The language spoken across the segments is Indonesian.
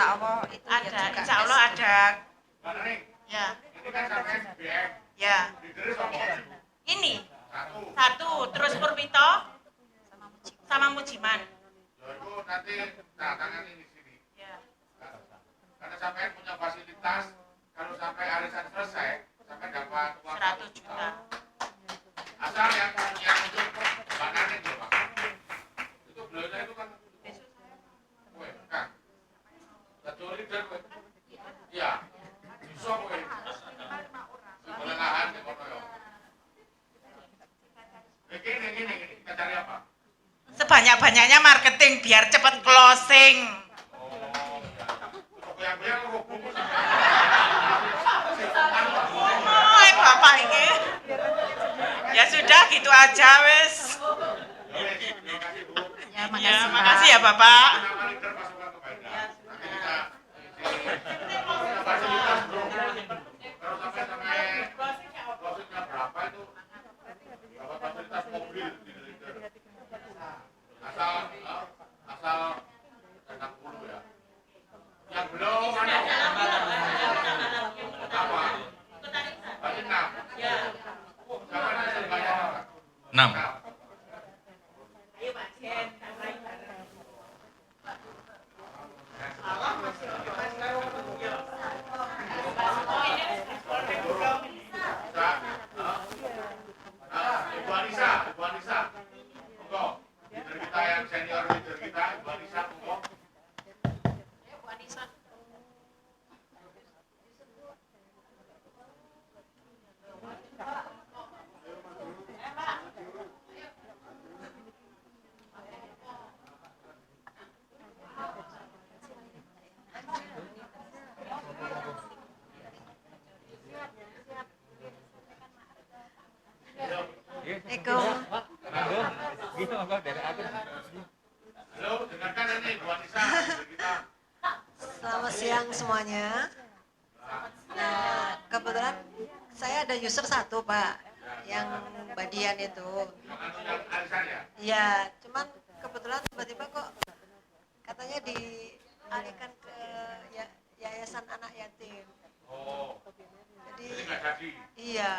insya Allah itu ada, ya juga insya Allah ada. Ya. Ini kan sampai SBM. Ya. Diterus apa? Ini satu, terus Purwito sama Mujiman. Ya itu nanti tangani di sini. Ya. Karena sampai punya fasilitas, kalau sampai arisan selesai, sampai dapat uang 100 juta. Asal yang untuk Mbak Nani loh Pak. Itu beliaunya itu kan, weh, Kang. Jatuh dan weh. Iya. Bisa weh. Kelengahan ya kono ya. Gini, kita cari apa? Sebanyak-banyaknya marketing biar cepat closing. Oh, ya. Yang rukun Oh, Bapak ini. Ya sudah gitu aja wes. ya Ya, makasih makasih ya Bapak. asal 60 ya. Yang belum apa? Bagi 6. Siapa yang banyak? 6. Ibu Anissa, monggo. Leader kita yang senior leader kita, Ibu Anissa, monggo. Halo, dengarkan ini Ibu Anissa, leader kita. Selamat siang semuanya. Nah, kebetulan saya ada user satu Pak, yang Badian itu. Yang arisan ya? Iya, cuman kebetulan tiba-tiba kok katanya dialihkan ke Yayasan Anak Yatim. Oh, Jadi, jadi nggak jadi. iya.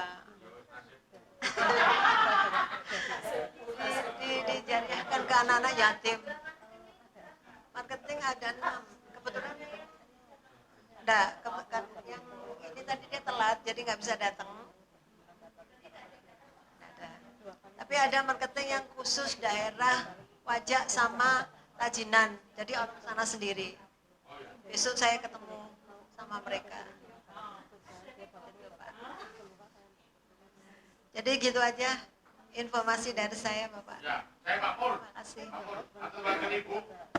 Dijariahkan ke anak-anak yatim. Marketing ada 6. Kebetulan yang ini tadi dia telat jadi nggak bisa datang. Ada. Tapi ada marketing yang khusus daerah Wajak sama Tajinan. Jadi orang sana sendiri. Besok saya ketemu sama mereka. Gitu, Pak. Jadi gitu aja informasi dari saya Bapak. Ya, saya Pak Pur. Terima kasih. Pak Pur, atau wakil Ibu.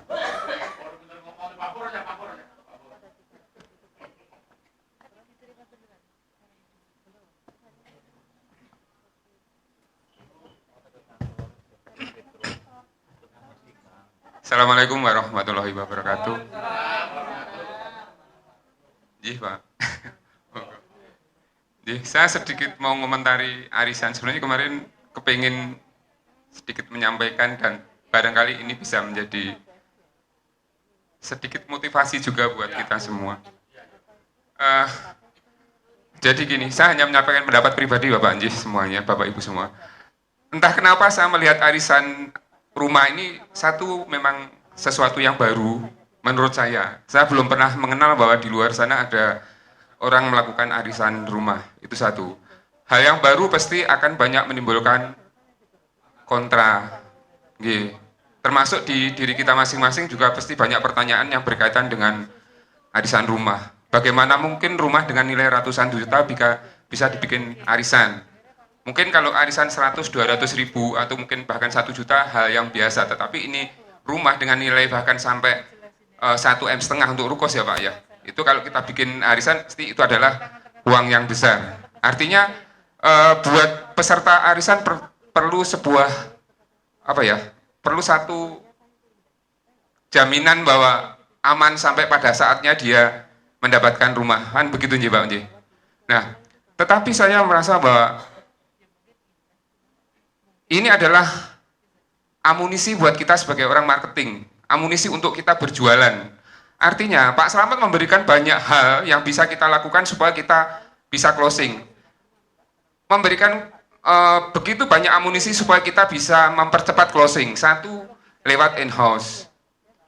Baru bener ngomong Pak Pur aja, Pak Pur aja. Pak Pur. Assalamualaikum warahmatullahi wabarakatuh. Jih Pak. Jih, saya sedikit mau komentari arisan. Sebenarnya kemarin kepingin sedikit menyampaikan dan barangkali ini bisa menjadi sedikit motivasi juga buat kita semua. Jadi gini, saya hanya menyampaikan pendapat pribadi Bapak Anjih semuanya, Bapak Ibu semua. Entah kenapa saya melihat arisan rumah ini satu memang sesuatu yang baru menurut saya. Saya belum pernah mengenal bahwa di luar sana ada orang melakukan arisan rumah, itu satu. Hal yang baru pasti akan banyak menimbulkan kontra. Termasuk di diri kita masing-masing juga pasti banyak pertanyaan yang berkaitan dengan arisan rumah. Bagaimana mungkin rumah dengan nilai ratusan juta bisa dibikin arisan? Mungkin kalau arisan 100-200 ribu atau mungkin bahkan 1 juta hal yang biasa, tetapi ini rumah dengan nilai bahkan sampai 1,5 M untuk rukos ya Pak ya. Itu kalau kita bikin arisan pasti itu adalah uang yang besar. Artinya buat peserta arisan perlu sebuah perlu satu jaminan bahwa aman sampai pada saatnya dia mendapatkan rumah. Kan begitu nggih Pak nggih. Nah, tetapi saya merasa bahwa ini adalah amunisi buat kita sebagai orang marketing, amunisi untuk kita berjualan. Artinya Pak Slamet memberikan banyak hal yang bisa kita lakukan supaya kita bisa closing. Memberikan begitu banyak amunisi supaya kita bisa mempercepat closing. Satu, lewat in-house.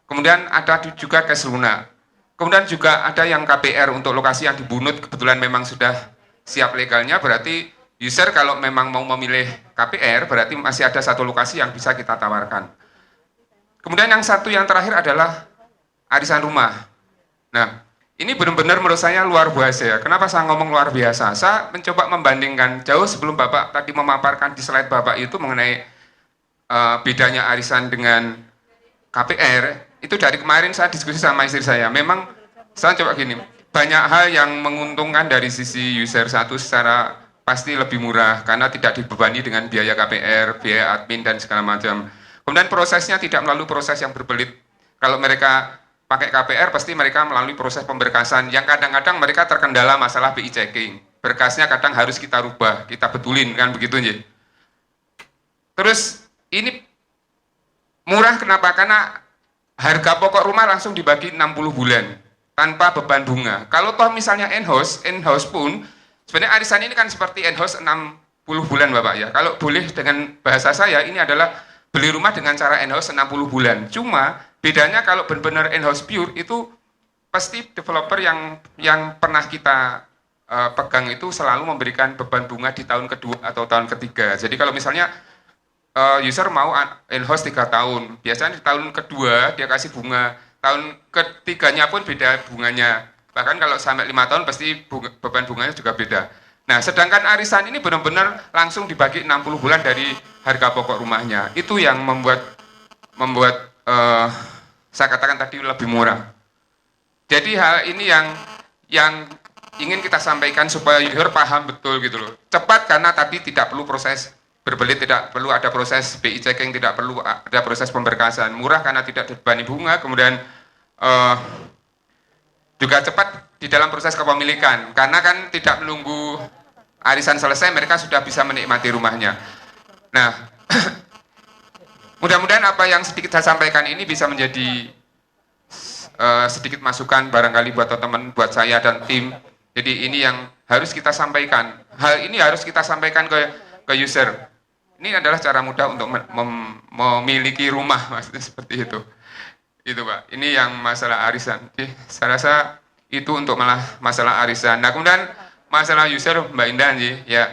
Kemudian ada juga cash lunak. Kemudian juga ada yang KPR untuk lokasi yang dibunut, kebetulan memang sudah siap legalnya, berarti user kalau memang mau memilih KPR, berarti masih ada satu lokasi yang bisa kita tawarkan. Kemudian yang satu yang terakhir adalah arisan rumah. Nah, ini benar-benar menurut saya luar biasa ya. Kenapa saya ngomong luar biasa? Saya mencoba membandingkan jauh sebelum Bapak tadi memaparkan di slide Bapak itu mengenai bedanya arisan dengan KPR. Itu dari kemarin saya diskusi sama istri saya. Memang saya coba gini, banyak hal yang menguntungkan dari sisi user satu secara pasti lebih murah karena tidak dibebani dengan biaya KPR, biaya admin dan segala macam. Kemudian prosesnya tidak melalui proses yang berbelit. Kalau mereka pakai KPR pasti mereka melalui proses pemberkasan yang kadang-kadang mereka terkendala masalah BI checking. Berkasnya kadang harus kita rubah, kita betulin kan begitu ya. Terus ini murah kenapa? Karena harga pokok rumah langsung dibagi 60 bulan tanpa beban bunga. Kalau toh misalnya in-house pun sebenarnya arisan ini kan seperti in-house 60 bulan Bapak ya. Kalau boleh dengan bahasa saya ini adalah beli rumah dengan cara in-house 60 bulan. Cuma bedanya kalau benar-benar in-house pure itu pasti developer yang pernah kita pegang itu selalu memberikan beban bunga di tahun kedua atau tahun ketiga. Jadi kalau misalnya user mau in-house 3 tahun, biasanya di tahun kedua dia kasih bunga, tahun ketiganya pun beda bunganya. Bahkan kalau sampai 5 tahun pasti beban bunganya juga beda. Nah, sedangkan arisan ini benar-benar langsung dibagi 60 bulan dari harga pokok rumahnya. Itu yang membuat saya katakan tadi lebih murah. Jadi hal ini yang ingin kita sampaikan supaya user paham betul gitu loh. Cepat karena tadi tidak perlu proses berbelit, tidak perlu ada proses BI checking, tidak perlu ada proses pemberkasan. Murah karena tidak dibebani bunga, kemudian juga cepat di dalam proses kepemilikan. Karena kan tidak menunggu arisan selesai, mereka sudah bisa menikmati rumahnya. Nah, mudah-mudahan apa yang sedikit saya sampaikan ini bisa menjadi sedikit masukan barangkali buat teman-teman, buat saya dan tim. Jadi ini yang harus kita sampaikan. Hal ini harus kita sampaikan ke user. Ini adalah cara mudah untuk memiliki rumah, maksudnya seperti itu. Itu Pak. Ini yang masalah arisan. Jadi, saya rasa itu untuk masalah arisan. Nah kemudian masalah user Mbak Indah ya.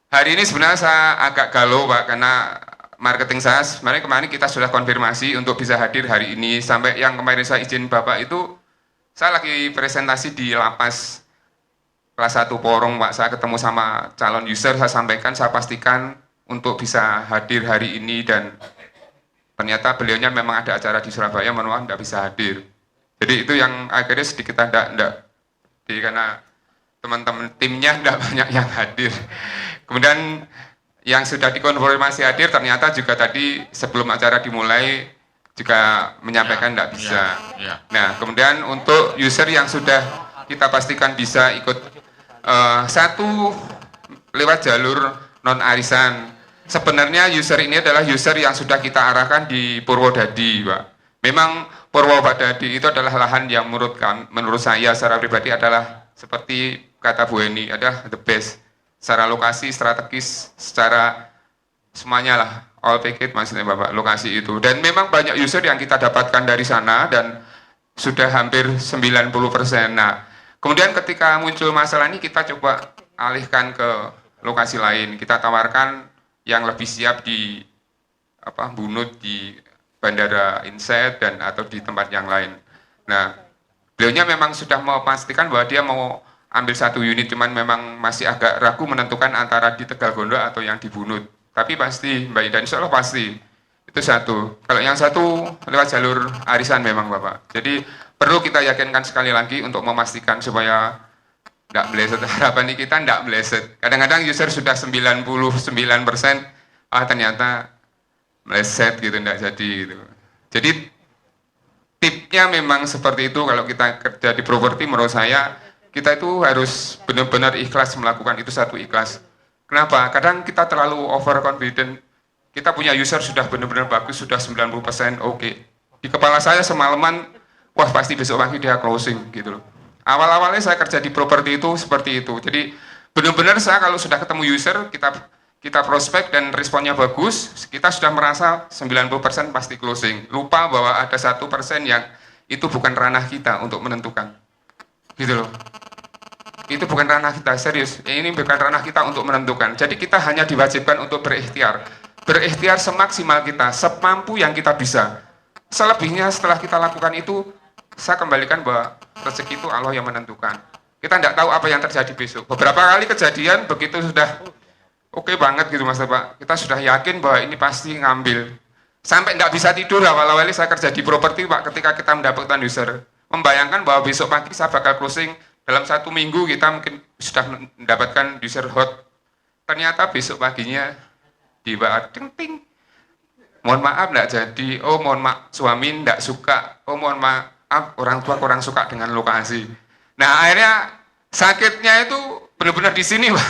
Hari ini sebenarnya saya agak galau Pak karena marketing saya sebenarnya kemarin kita sudah konfirmasi untuk bisa hadir hari ini. Sampai yang kemarin saya izin Bapak itu saya lagi presentasi di lapas kelas 1 Porong Pak. Saya ketemu sama calon user, saya sampaikan, saya pastikan untuk bisa hadir hari ini dan ternyata beliaunya memang ada acara di Surabaya, mohon maaf tidak bisa hadir. Jadi itu yang akhirnya sedikit tidak. Jadi karena teman-teman timnya tidak banyak yang hadir. Kemudian yang sudah dikonfirmasi hadir ternyata juga tadi sebelum acara dimulai juga menyampaikan tidak bisa. Nah kemudian untuk user yang sudah kita pastikan bisa ikut satu lewat jalur non arisan. Sebenarnya user ini adalah user yang sudah kita arahkan di Purwodadi, Pak. Memang Purwodadi itu adalah lahan yang menurut saya secara pribadi adalah seperti kata Bu Eni, adalah the best. Secara lokasi, strategis, secara semuanya lah, all package maksudnya Bapak, lokasi itu. Dan memang banyak user yang kita dapatkan dari sana dan sudah hampir 90%. Nah, kemudian ketika muncul masalah ini kita coba alihkan ke lokasi lain. Kita tawarkan yang lebih siap di Bunut, di Bandara Inset dan atau di tempat yang lain. Nah, beliaunya memang sudah memastikan bahwa dia mau ambil satu unit, cuman memang masih agak ragu menentukan antara di Tegal Gondo atau yang di Bunut. Tapi pasti Mbak Ida, insya Allah pasti. Itu satu. Kalau yang satu lewat jalur arisan memang Bapak. Jadi perlu kita yakinkan sekali lagi untuk memastikan supaya tidak meleset. Harapan kita tidak meleset. Kadang-kadang user sudah 99%, ternyata meleset gitu, tidak jadi gitu. Jadi tipnya memang seperti itu. Kalau kita kerja di properti menurut saya, kita itu harus benar-benar ikhlas melakukan itu, satu ikhlas. Kenapa? Kadang kita terlalu overconfident. Kita punya user sudah benar-benar bagus, sudah 90% oke. Di kepala saya semalaman wah pasti besok pagi dia closing gitu loh. Awal-awalnya saya kerja di properti itu seperti itu. Jadi benar-benar saya kalau sudah ketemu user, kita prospek dan responnya bagus, kita sudah merasa 90% pasti closing. Lupa bahwa ada 1% yang itu bukan ranah kita untuk menentukan. Gitu loh. Itu bukan ranah kita, serius. Ini bukan ranah kita untuk menentukan. Jadi kita hanya diwajibkan untuk berikhtiar. Berikhtiar semaksimal kita, semampu yang kita bisa. Selebihnya setelah kita lakukan itu, saya kembalikan bahwa rezeki itu Allah yang menentukan. Kita tidak tahu apa yang terjadi besok. Beberapa kali kejadian begitu sudah oke banget gitu Mas Pak. Kita sudah yakin bahwa ini pasti ngambil. Sampai nggak bisa tidur awal-awalnya saya kerja di properti Pak, ketika kita mendapatkan user. Membayangkan bahwa besok pagi saya bakal closing, dalam 1 minggu kita mungkin sudah mendapatkan user hot. Ternyata besok paginya tiba ting ting. Mohon maaf nggak jadi, oh mohon maaf suami nggak suka, oh mohon maaf orang tua kurang suka dengan lokasi. Nah akhirnya sakitnya itu benar-benar di sini Pak.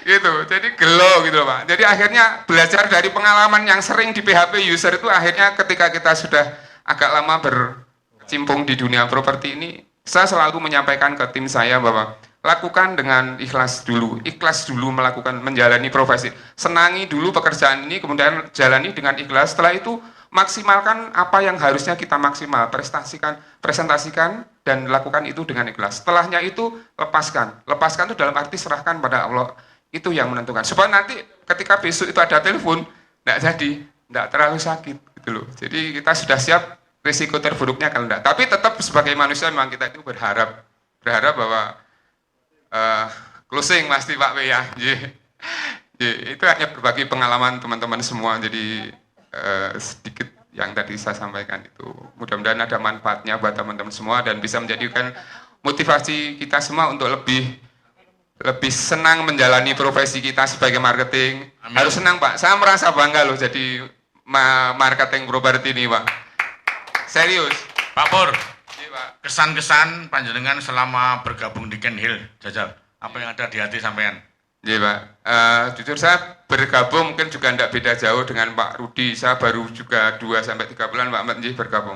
Gitu, jadi gelo gitu Pak. Jadi akhirnya belajar dari pengalaman yang sering di PHP user itu, akhirnya ketika kita sudah agak lama berkecimpung di dunia properti ini, saya selalu menyampaikan ke tim saya bahwa lakukan dengan ikhlas dulu melakukan menjalani profesi, senangi dulu pekerjaan ini, kemudian jalani dengan ikhlas. Setelah itu maksimalkan apa yang harusnya kita maksimal, presentasikan dan lakukan itu dengan ikhlas. Setelahnya itu lepaskan itu dalam arti serahkan pada Allah, itu yang menentukan. Supaya nanti ketika besok itu ada telepon, tidak terlalu sakit gitu loh. Jadi kita sudah siap risiko terburuknya kalau tidak. Tapi tetap sebagai manusia memang kita itu berharap bahwa closing pasti Pak W ya. Itu hanya berbagi pengalaman teman-teman semua. Jadi sedikit yang tadi saya sampaikan itu. Mudah-mudahan ada manfaatnya buat teman-teman semua dan bisa menjadikan motivasi kita semua untuk lebih senang menjalani profesi kita sebagai marketing. Amin. Harus senang Pak. Saya merasa bangga loh jadi marketing properti ini Pak. Serius. Pak Pur. Kesan-kesan panjenengan selama bergabung di Ken Hill, Jajal. Apa yang ada di hati sampean? Iya Pak, jujur saya bergabung mungkin juga tidak beda jauh dengan Pak Rudi. Saya baru juga 2-3 bulan Pak Menji bergabung.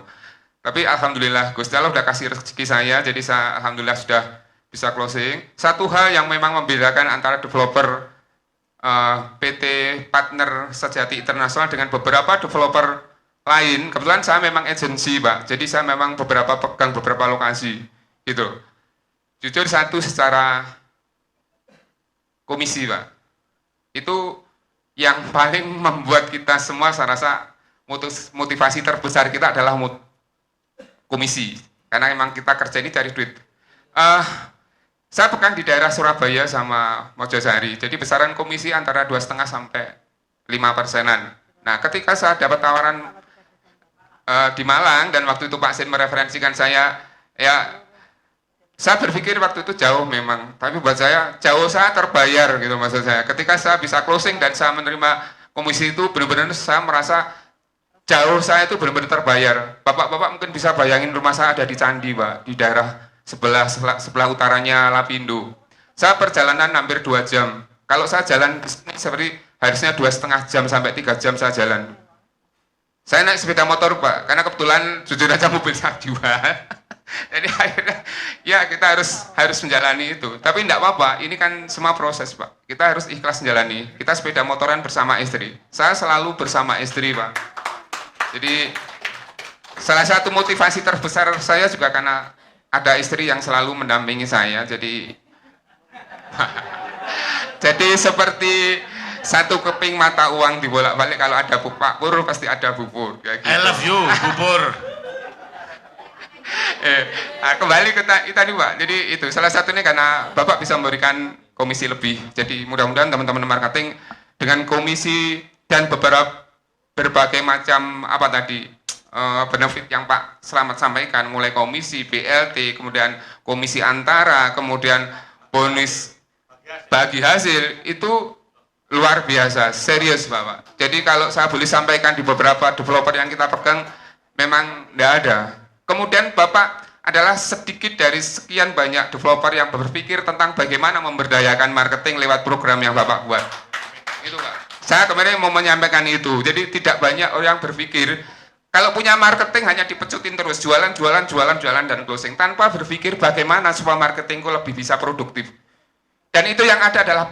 Tapi Alhamdulillah Gusti Allah sudah kasih rezeki saya, jadi saya Alhamdulillah sudah bisa closing. Satu hal yang memang membedakan antara developer PT Partner Sejati Internasional dengan beberapa developer lain, kebetulan saya memang agensi Pak, jadi saya memang pegang beberapa lokasi gitu. Jujur satu secara komisi Pak, itu yang paling membuat kita semua saya rasa motivasi terbesar kita adalah komisi, karena memang kita kerja ini cari duit. Saya pegang di daerah Surabaya sama Mojosari, jadi besaran komisi antara 2,5 sampai 5%-an. Nah ketika saya dapat tawaran di Malang dan waktu itu Pak Sin mereferensikan saya, ya saya berpikir waktu itu jauh memang, tapi buat saya jauh saya terbayar gitu maksud saya. Ketika saya bisa closing dan saya menerima komisi itu, benar-benar saya merasa jauh saya itu benar-benar terbayar. Bapak-bapak mungkin bisa bayangin rumah saya ada di Candi Pak, di daerah sebelah utaranya Lapindo. Saya perjalanan hampir 2 jam. Kalau saya jalan ke sini seperti harusnya 2,5 jam sampai 3 jam saya jalan. Saya naik sepeda motor Pak, karena kebetulan jujur aja mobil saya jual. Jadi akhirnya ya kita harus menjalani itu. Tapi tidak apa-apa, ini kan semua proses Pak. Kita harus ikhlas menjalani. Kita sepeda motoran bersama istri. Saya selalu bersama istri Pak. Jadi salah satu motivasi terbesar saya juga karena ada istri yang selalu mendampingi saya. Jadi seperti satu keping mata uang dibolak-balik, kalau ada Pak Pur pasti ada bubur. Gitu. I love you, bubur. Kembali ke tadi Pak, jadi itu salah satunya karena Bapak bisa memberikan komisi lebih. Jadi mudah-mudahan teman-teman marketing dengan komisi dan berbagai macam benefit yang Pak Slamet sampaikan, mulai komisi, BLT, kemudian komisi antara, kemudian bonus bagi hasil, itu luar biasa, serius Bapak. Jadi kalau saya boleh sampaikan di beberapa developer yang kita pegang, memang tidak ada. Kemudian Bapak adalah sedikit dari sekian banyak developer yang berpikir tentang bagaimana memberdayakan marketing lewat program yang Bapak buat. Itu Pak. Saya kemarin mau menyampaikan itu. Jadi tidak banyak orang berpikir Kalau punya marketing hanya dipecutin terus, jualan, dan closing, tanpa berpikir bagaimana supaya marketingku lebih bisa produktif. Dan itu yang ada adalah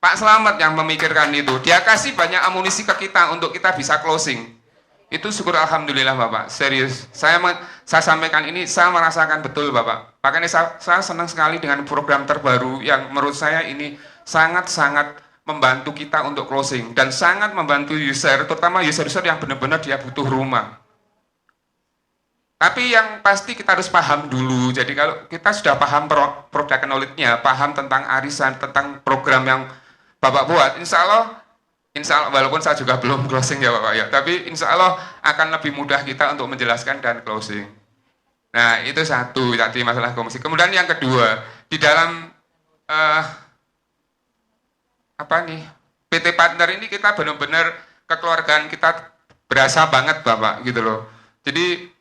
Pak Slamet yang memikirkan itu. Dia kasih banyak amunisi ke kita untuk kita bisa closing. Itu syukur alhamdulillah Bapak, serius. Saya sampaikan ini, saya merasakan betul Bapak. Makanya saya senang sekali dengan program terbaru yang menurut saya ini sangat-sangat membantu kita untuk closing dan sangat membantu user, terutama user-user yang benar-benar dia butuh rumah. Tapi yang pasti kita harus paham dulu. Jadi kalau kita sudah paham produk knowledge-nya, paham tentang arisan, tentang program yang Bapak buat, insya Allah walaupun saya juga belum closing ya Bapak ya, tapi insya Allah akan lebih mudah kita untuk menjelaskan dan closing. Nah itu satu tadi masalah komisi. Kemudian yang kedua, di dalam PT Partner ini kita benar-benar kekeluargaan kita berasa banget Bapak gitu loh. Jadi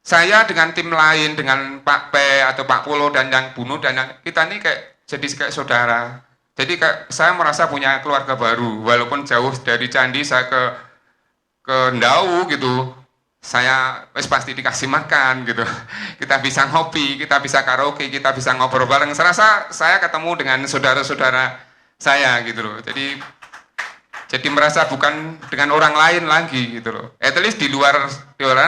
saya dengan tim lain, dengan Pak P atau Pak Polo dan yang Bunu dan yang kita ini jadi kayak saudara. Jadi saya merasa punya keluarga baru, walaupun jauh dari Candi saya ke Ndau gitu. Saya pasti dikasih makan gitu. Kita bisa ngopi, kita bisa karaoke, kita bisa ngobrol bareng. Saya rasa saya ketemu dengan saudara-saudara saya gitu loh. Jadi merasa bukan dengan orang lain lagi gitu loh. At least di luar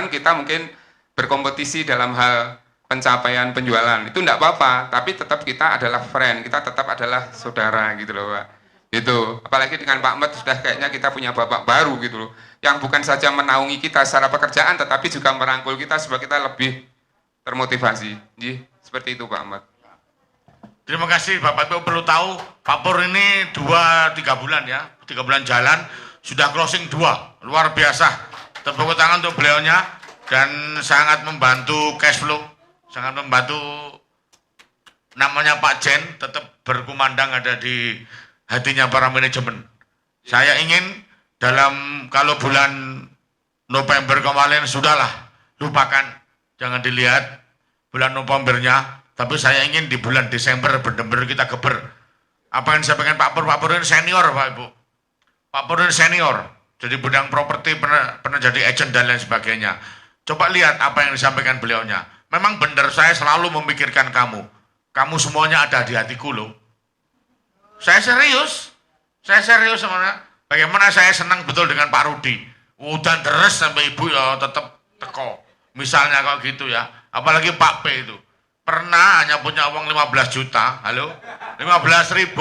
kita mungkin berkompetisi dalam hal pencapaian penjualan. Itu enggak apa-apa, tapi tetap kita adalah friend, kita tetap adalah saudara gitu loh, Pak. Gitu. Apalagi dengan Pak Met sudah kayaknya kita punya bapak baru gitu loh. Yang bukan saja menaungi kita secara pekerjaan tetapi juga merangkul kita supaya kita lebih termotivasi. Jadi seperti itu Pak Met. Terima kasih Bapak Ibu perlu tahu Pak Pur ini 2-3 bulan ya, 3 bulan jalan sudah closing 2, luar biasa. Tepuk tangan untuk beliaunya dan sangat membantu cash flow, sangat membantu namanya Pak Jen tetap berkumandang ada di hatinya para manajemen. Saya ingin kalau bulan November kemarin sudahlah lupakan, jangan dilihat bulan Novembernya. Tapi saya ingin di bulan Desember benar-benar kita geber. Apa yang disampaikan Pak Pur ini senior Pak Ibu. Pak Pur ini senior. Jadi bidang properti pernah jadi agent dan lain sebagainya. Coba lihat apa yang disampaikan beliaunya. Memang benar saya selalu memikirkan kamu. Kamu semuanya ada di hatiku loh. Saya serius sebenarnya. Bagaimana saya senang betul dengan Pak Rudi. Udah deres sampai ibu ya tetap teko. Misalnya kalau gitu ya. Apalagi Pak P itu. Pernah hanya punya uang 15 juta, halo? 15.000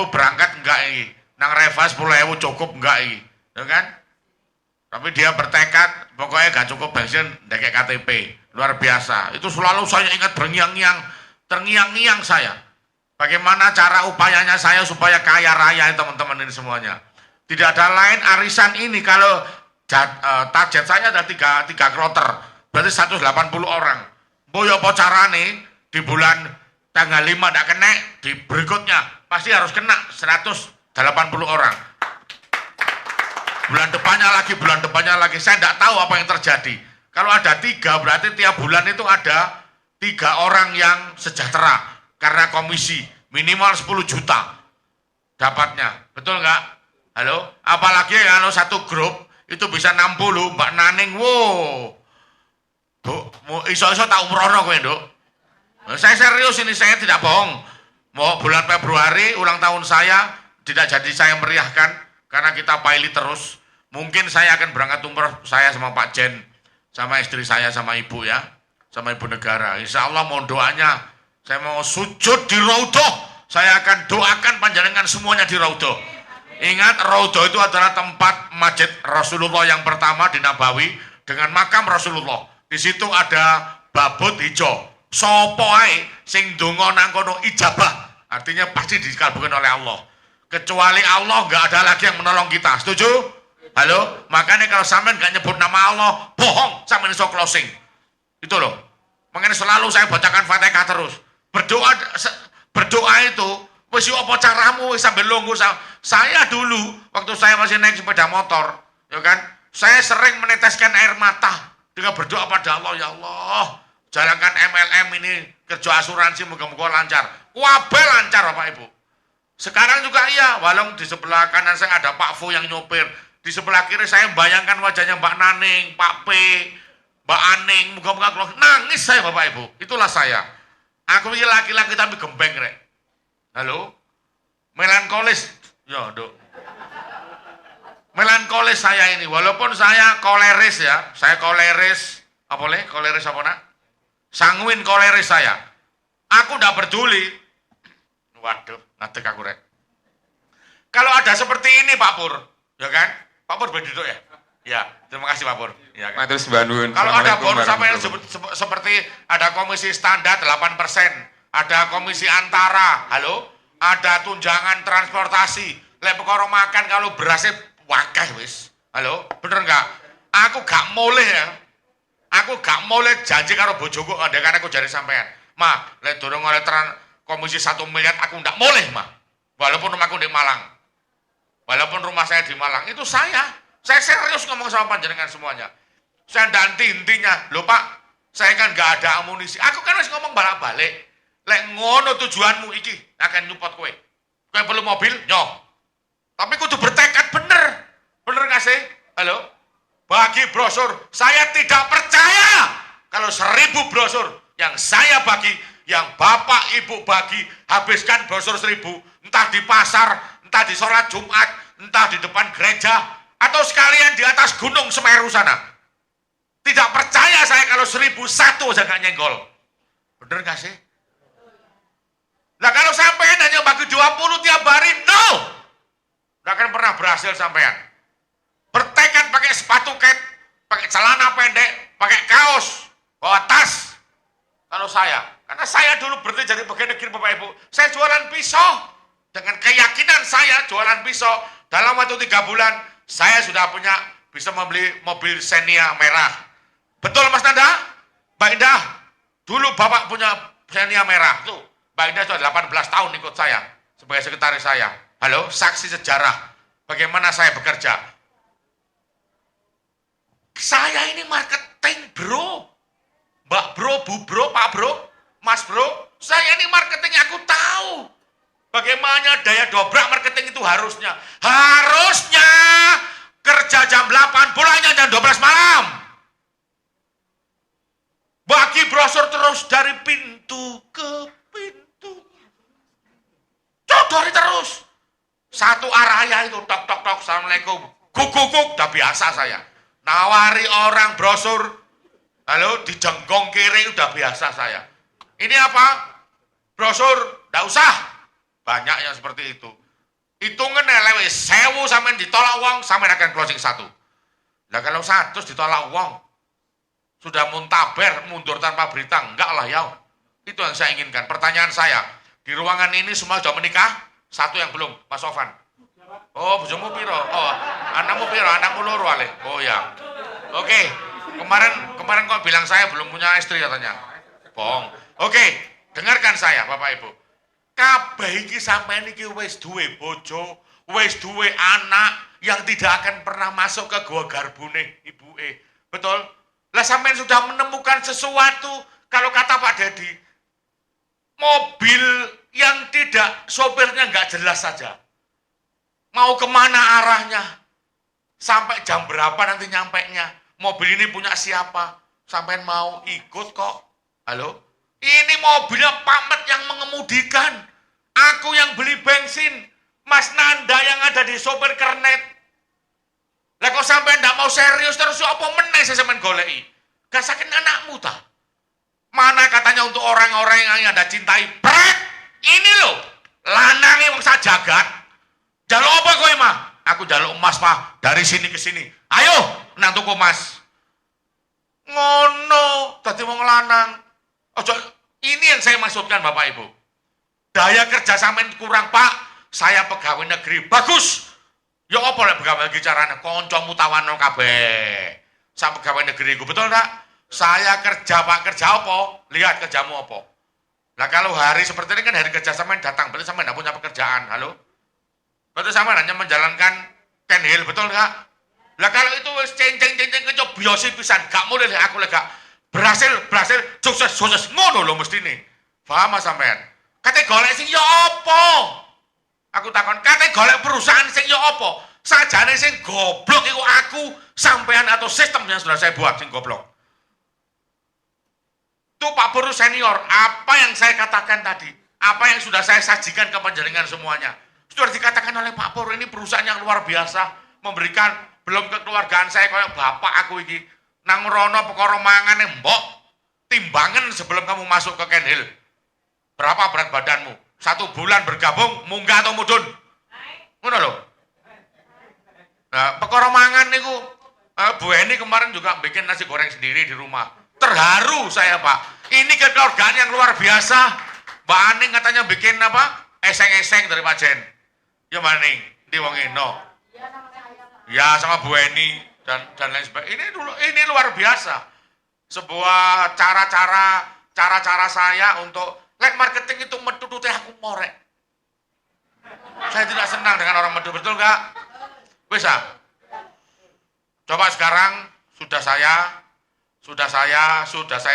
berangkat enggak ini. Nang Reva 10.000 cukup enggak ini, ya kan? Tapi dia bertekad, pokoknya gak cukup bensin, deket KTP, luar biasa. Itu selalu saya ingat terngiang-ngiang saya. Bagaimana cara upayanya saya supaya kaya raya teman-teman ini semuanya. Tidak ada lain arisan ini kalau target saya ada 3 kloter, berarti 180 orang. Boyo apa carane di bulan tanggal 5 tidak kena, di berikutnya pasti harus kena 180 orang. Bulan depannya lagi, saya tidak tahu apa yang terjadi. Kalau ada 3 berarti tiap bulan itu ada 3 orang yang sejahtera karena komisi minimal 10 juta dapatnya, betul nggak? Halo? Apalagi kalau satu grup itu bisa 60, Mbak Naning, wow. Bu, iso-iso tak umrohno kowe, Nduk. Saya serius ini, saya tidak bohong. Mau bulan Februari ulang tahun saya tidak jadi saya meriahkan karena kita pilot terus. Mungkin saya akan berangkat umroh saya sama Pak Jen, sama istri saya, sama ibu ya, sama ibu negara. Insya Allah mohon doanya. Saya mau sujud di Raudhah. Saya akan doakan panjenengan semuanya di Raudhah. Ingat Raudhah itu adalah tempat masjid Rasulullah yang pertama di Nabawi dengan makam Rasulullah. Di situ ada babut hijau. Sopo ae sing donga nang kono ijabah. Artinya pasti dikabulkan oleh Allah. Kecuali Allah nggak ada lagi yang menolong kita. Setuju? Halo? Makanya kalau sampean nggak nyebut nama Allah, bohong sampean iso closing. Itu loh. Makanya selalu saya bacakan Fatihah terus. Berdoa itu wis yo apa caramu sambil lungguh. Saya dulu waktu saya masih naik sepeda motor, ya kan? Saya sering meneteskan air mata dengan berdoa pada Allah, ya Allah, jalankan MLM ini, kerja asuransi moga-moga lancar. Wabah lancar Bapak Ibu. Sekarang juga iya, walau di sebelah kanan saya ada Pak Fu yang nyopir. Di sebelah kiri saya membayangkan wajahnya Mbak Naning, Pak P, Mbak Aning, muka-muka keluar. Nangis saya Bapak Ibu, itulah saya. Aku ini laki-laki tapi gembeng rek. Halo? Melankolis. Ya, Dok. Melankolis saya ini, walaupun saya koleris ya. Saya koleris, apa boleh? Koleris apa nak? Sanguin koleris saya. Aku tidak peduli. Waduh, ngadeg aku rek. Kalau ada seperti ini Pak Pur, ya kan? Pak Pur berduduk ya? Ya, terima kasih Pak Pur. Ya, kan? Matur Mbak Nun. Kalau ada Assalamualaikum bonus sampai warahmatullahi seperti ada komisi standar 8%, ada komisi antara, halo, ada tunjangan transportasi, lek perkara makan kalau berasnya wakah wis. Halo, bener enggak? Aku gak boleh ya. Aku gak boleh janji karo bojoku karena aku jari sampean. Mah, lek dorong oleh komisi 1 miliar aku ndak boleh, mah. Walaupun rumahku di Malang. Walaupun rumah saya di Malang, itu saya serius ngomong sama panjenengan semuanya. Saya nanti intinya, lho Pak, saya kan gak ada amunisi. Aku kan harus ngomong balik-balik. Lek ngono tujuanmu iki akan nyupot kowe. Kowe perlu mobil, nyoh. Tapi kudu bertekad bener. Bener gak sih? Halo? Bagi brosur, saya tidak percaya kalau 1000 brosur yang saya bagi, yang Bapak Ibu bagi, habiskan brosur 1000, entah di pasar, entah di sholat Jumat, entah di depan gereja, atau sekalian di atas gunung Semeru sana. Tidak percaya saya kalau 1001 aja gak nyenggol. Bener gak sih? Nah kalau sampean hanya bagi 20 tiap hari, no! Gak akan pernah berhasil sampean. Bertekad pakai sepatu ket, pakai celana pendek, pakai kaos, bawa tas. Kalau saya, karena saya dulu berhenti jadi pegawai negeri Bapak Ibu, saya jualan pisau. Dengan keyakinan saya jualan pisau, dalam waktu 3 bulan, saya sudah bisa membeli mobil Xenia merah. Betul Mas Nanda? Mbak Indah, dulu Bapak punya Xenia merah. Tuh, Mbak Indah sudah 18 tahun ikut saya, sebagai sekretaris saya. Halo, saksi sejarah, bagaimana saya bekerja. Saya ini marketing bro. Mbak bro, bu bro, pak bro, mas bro. Saya ini marketing, aku tahu. Bagaimana daya dobrak marketing itu harusnya. Harusnya kerja jam 8, pulangnya jam 12 malam. Bagi brosur terus dari pintu ke pintu. Codori terus. Satu arah ya itu, tok tok tok, assalamualaikum. Guk guk guk, udah biasa saya. Nawari orang brosur, halo, di jenggong kiri udah biasa saya. Ini apa? Brosur, nggak usah. Banyak yang seperti itu. Hitungan lewe 1000 sampai ditolak uang, sampai akan closing 1. Nah kalau 100 ditolak uang, sudah muntaber, mundur tanpa berita, enggak lah ya. Itu yang saya inginkan. Pertanyaan saya, di ruangan ini semua sudah menikah? Satu yang belum, Mas Sofan. Oh, bojomu piro? Oh, anakmu piro? Anakmu loro ale. Oh ya. Oke. Kemarin kok bilang saya belum punya istri katanya. Bohong. Oke, dengarkan saya Bapak Ibu. Kabeh iki sampeyan iki wis duwe bojo, wis duwe anak yang tidak akan pernah masuk ke gua garbune ibuke. Betul? Lah sampeyan sudah menemukan sesuatu, kalau kata Pak Dedi, mobil yang tidak sopirnya nggak jelas saja. Mau kemana arahnya? Sampai jam berapa nanti nyampainya? Mobil ini punya siapa? Sampean mau ikut kok? Halo? Ini mobilnya Pamet yang mengemudikan. Aku yang beli bensin. Mas Nanda yang ada di sopir kernet. Lah kok sampean ndak mau serius terus apa meneh saya sampean goleki? Gak sakit anakmu ta? Mana katanya untuk orang-orang yang Anda cintai? Brek! Ini loh, lanangnya wong sajagat. Jaluk apa kowe mah? Aku jaluk emas mah dari sini ke sini. Ayo, nang tuku emas. Ngono, dadi wong lanang. Ojo, ini yang saya maksudkan Bapak Ibu. Daya kerja sampean kurang, Pak. Saya pegawai negeri. Bagus. Ya apa lek pegawai negeri carane? Kancamu tawano kabeh. Saya pegawai negeri ku, betul enggak? Saya kerja, Pak, kerja apa? Lihat kerjamu apa? Nah kalau hari seperti ini kan hari kerja sampean datang, berarti sampean enggak punya pekerjaan. Halo? Betul sama hanya menjalankan Ken Hill, betul enggak? Lah kalau itu ceng-ceng kecoh biosi pisan, gak mulai aku lega. Berhasil, sukses ngono lho mesti nih. Paham sampean? Kate golek sing ya apa? Aku takon, kate golek perusahaan sing ya apa? Sajane sing goblok iku aku, sampean atau sistem yang sudah saya buat sing goblok. Itu Pak Pur senior, apa yang saya katakan tadi, apa yang sudah saya sajikan ke panjenengan semuanya, sudah dikatakan oleh Pak Pur. Ini perusahaan yang luar biasa, memberikan belum kekeluargaan saya kayak bapak aku iki. Nang rono perkara mangan mbok, timbangan sebelum kamu masuk ke Kenhill. Berapa berat badanmu? 1 bulan bergabung, munggah atau mudun? Ngono lho. Nah, perkara mangan niku, Bu Eni kemarin juga bikin nasi goreng sendiri di rumah. Terharu saya Pak, ini kekeluargaan yang luar biasa. Mbak Aning katanya bikin apa? Eseng-eseng dari Pak Jen. Ya Mbak Aning, di wong eno. Ya sama Bu Eni dan lain sebagainya. Ini luar biasa. Sebuah cara-cara saya untuk marketing itu metututi aku morek. Saya tidak senang dengan orang medu, betul nggak? Bisa. Coba sekarang sudah saya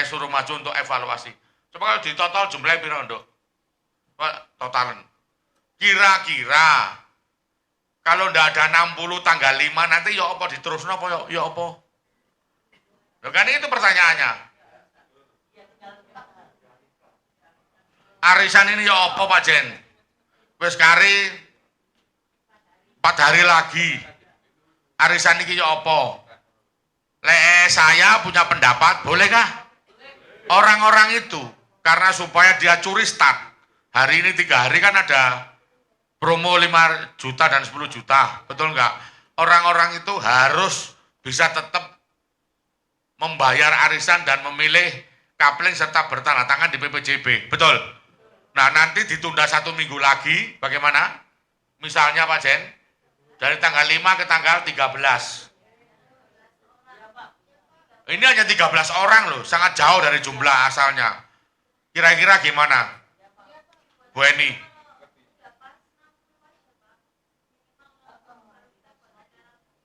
suruh maju untuk evaluasi. Coba kalau ditotal jumlahnya piro, Nduk? Totalan. Kira-kira kalau ndak ada 60 tanggal 5 nanti ya apa diterusno apa ya apa? Loh kan itu pertanyaannya. Arisan ini ya apa Pak Jen? Wis kari 4 hari lagi. Arisan ini ya apa? Saya punya pendapat, bolehkah orang-orang itu karena supaya dia curi start hari ini 3 hari kan ada promo 5 juta dan 10 juta, betul nggak? Orang-orang itu harus bisa tetap membayar arisan dan memilih kapling serta bertanda tangan di PPJB, betul? Nah nanti ditunda 1 minggu lagi, bagaimana? Misalnya Pak Jen, dari tanggal 5 ke tanggal 13. Ini hanya 13 orang loh, sangat jauh dari jumlah asalnya. Kira-kira gimana? Bu Eni.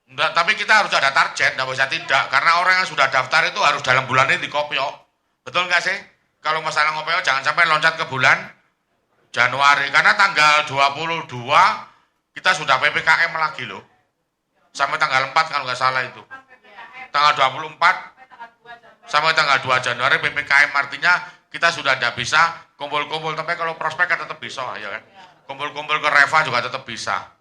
Enggak, tapi kita harus ada target, enggak bisa tidak. Karena orang yang sudah daftar itu harus dalam bulan ini dikopiok. Betul nggak sih? Kalau masalah ngopiok jangan sampai loncat ke bulan Januari. Karena tanggal 22 kita sudah PPKM lagi loh. Sampai tanggal 4 kalau nggak salah itu. Tanggal 24 sampai tanggal 2 Januari PPKM, artinya kita sudah tidak bisa kumpul-kumpul, tapi kalau prospek kan tetap bisa ya kan. Kumpul-kumpul ke Reva juga tetap bisa.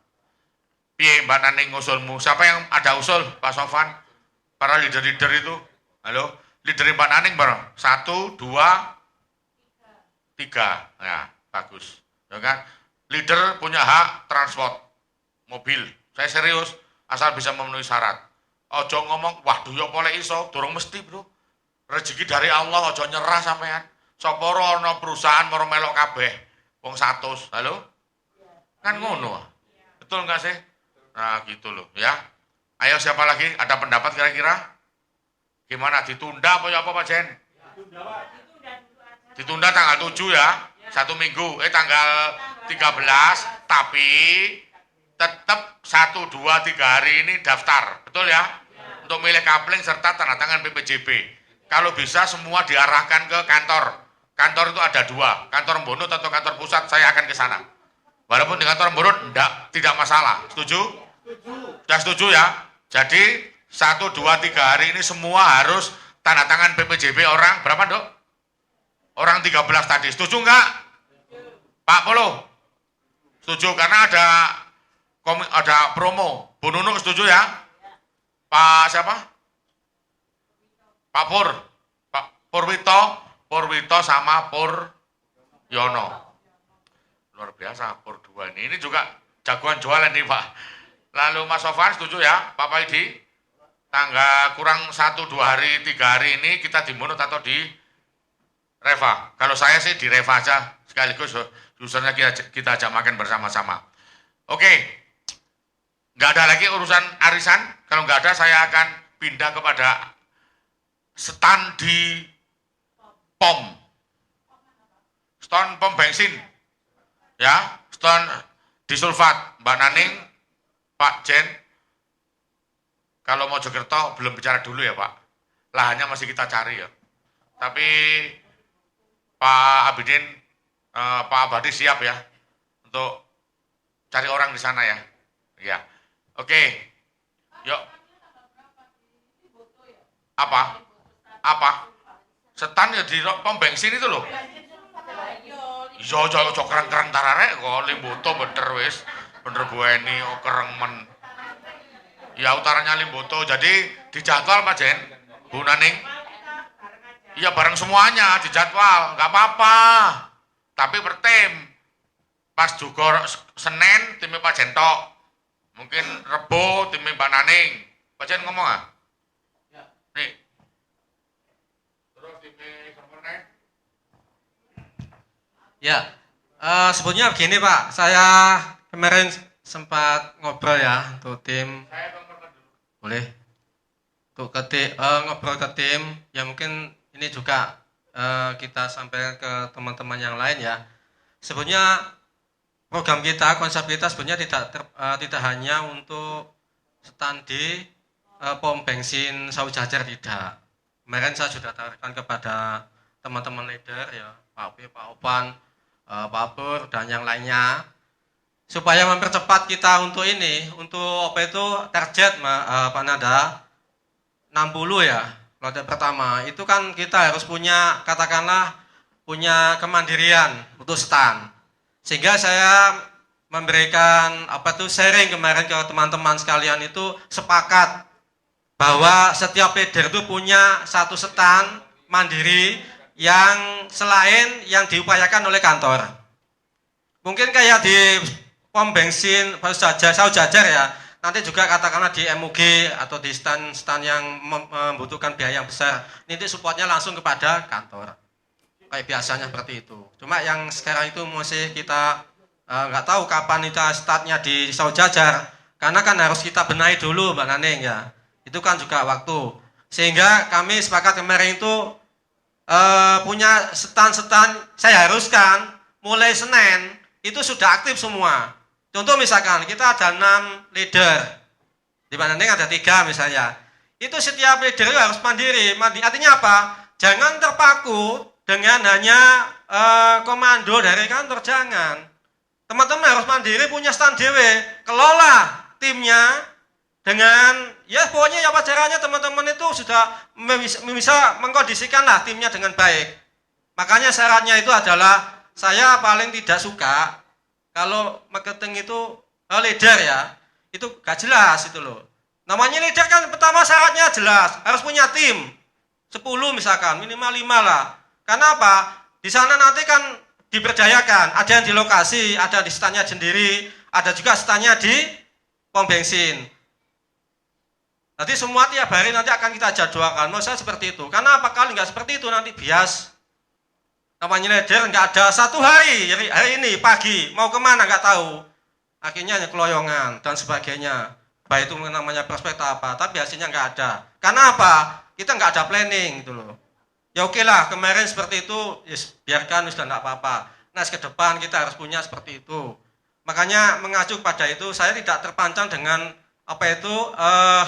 Piye Mbak Naning usulmu? Siapa yang ada usul Pak Sofan? Para leader-leader itu. Halo, leader Mbak Naning bareng. 1, 2, 3. Ya, bagus. Ya kan? Leader punya hak transport mobil. Saya serius, asal bisa memenuhi syarat. Ojo ngomong, waduh ya boleh iso, durung mesti bro. Rezeki dari Allah, ojo nyerah sampean. Sapa ana perusahaan moro melok kabeh. Wong 100. Halo? Kan ngono. Betul enggak sih? Nah, gitu loh, ya. Ayo siapa lagi? Ada pendapat kira-kira? Gimana ditunda apa ya apa Pak Jen? Ditunda tanggal 7 ya. 1 minggu, tanggal 13, tapi tetap 1, 2, 3 hari ini daftar. Betul ya? Untuk milih kapling serta tanda tangan PPJB. Kalau bisa semua diarahkan ke kantor. Kantor itu ada 2, kantor Mbunut atau kantor pusat, saya akan ke sana. Walaupun di kantor Mbunut tidak masalah. Setuju? Sudah setuju ya? Jadi 1, 2, 3 hari ini semua harus tanda tangan PPJB orang berapa Dok? Orang 13 tadi. Setuju enggak? Pak Polo? Setuju karena ada promo. Bu Nunung setuju ya? Pak siapa? Pak Purwito sama Pur Yono. Luar biasa Pur 2 ini. Ini juga jagoan jualan nih Pak. Lalu Mas Sofan setuju ya Pak Paidi? Tanggal kurang 1, 2 hari, 3 hari ini kita di Munut atau di Reva. Kalau saya sih di Reva aja. Sekaligus urusannya kita ajak makan bersama-sama. Oke. Nggak ada lagi urusan arisan. Kalau nggak ada saya akan pindah kepada stand di pom bensin ya, stand di sulfat. Mbak Naning, Pak Jen, kalau Mojokerto belum bicara dulu ya Pak, lahannya masih kita cari ya, tapi Pak Abidin, Pak Abadi siap ya untuk cari orang di sana ya. Ya, Oke. Yuk. Apa? Apa? Setan ya di pom bensin itu loh. Iya, aja kereng-kereng tararek kok Limboto bener wis. Bener bueni kok kereng men. Ya utaranya Limboto. Jadi dijadwal Pak Jen. Bu Naning. Iya bareng semuanya dijadwal, nggak apa-apa. Tapi per tim. Pas juga Senin timnya Pak Jen tok. Mungkin Rebo timnya Mbak Naning. Pak Jen ngomong ah? Nih. Terus timnya Semenek. Ya, sebetulnya begini Pak, saya kemarin sempat ngobrol ya untuk tim, Saya bangkrut dulu. boleh, untuk ngobrol ke tim, ya mungkin ini juga kita sampaikan ke teman-teman yang lain ya. Sebetulnya program kita, konsep kita sebenarnya tidak hanya untuk stand di pom bensin Saujajar, tidak. Kemarin saya sudah tawarkan kepada teman-teman leader ya, Pak P, Pak Opan, Pak Pur dan yang lainnya, supaya mempercepat kita untuk ini, untuk apa itu target Pak Nada 60 ya, lote pertama itu kan kita harus punya, katakanlah punya kemandirian untuk stand, sehingga saya memberikan apa itu sharing kemarin ke teman-teman sekalian, itu sepakat bahwa setiap leader itu punya satu stand mandiri yang selain yang diupayakan oleh kantor. Mungkin kayak di pom bensin Saujajar ya, nanti juga katakanlah di MUG atau di stand-stand yang membutuhkan biaya yang besar, nanti supportnya langsung kepada kantor. Kayak biasanya seperti itu. Cuma yang sekarang itu masih kita nggak tahu kapan itu startnya di Saujajar, karena kan harus kita benahi dulu Mbak Naning ya. Itu kan juga waktu. Sehingga kami sepakat kemarin itu punya stand-stand, saya haruskan mulai Senin itu sudah aktif semua. Contoh misalkan kita ada 6 leader, di mana ini ada 3 misalnya. Itu setiap leader itu harus mandiri. Artinya apa? Jangan terpaku dengan hanya komando dari kantor, jangan. Teman-teman harus mandiri, punya stand dewe, kelola timnya dengan ya pokoknya ya wajarannya teman-teman itu sudah bisa mengkondisikan lah timnya dengan baik. Makanya syaratnya itu adalah, saya paling tidak suka kalau marketing itu leader ya, itu gak jelas itu loh. Namanya leader kan pertama syaratnya jelas, harus punya tim 10 misalkan, minimal 5 lah. Karena apa? Di sana nanti kan diberdayakan, ada yang di lokasi, ada di standnya sendiri, ada juga standnya di pom bensin. Nanti semua tiap hari nanti akan kita jadwalkan. Menurut saya seperti itu. Karena apa, kali nggak seperti itu nanti bias. Namanya leader nggak ada satu hari ini pagi mau kemana nggak tahu. Akhirnya hanya keloyongan dan sebagainya. Baik itu namanya prospek apa, tapi hasilnya nggak ada. Karena apa? Kita nggak ada planning gitu loh. Ya oke lah, kemarin seperti itu, yes, biarkan sudah nggak apa-apa. Nah ke depan kita harus punya seperti itu. Makanya mengacu pada itu, saya tidak terpancang dengan apa itu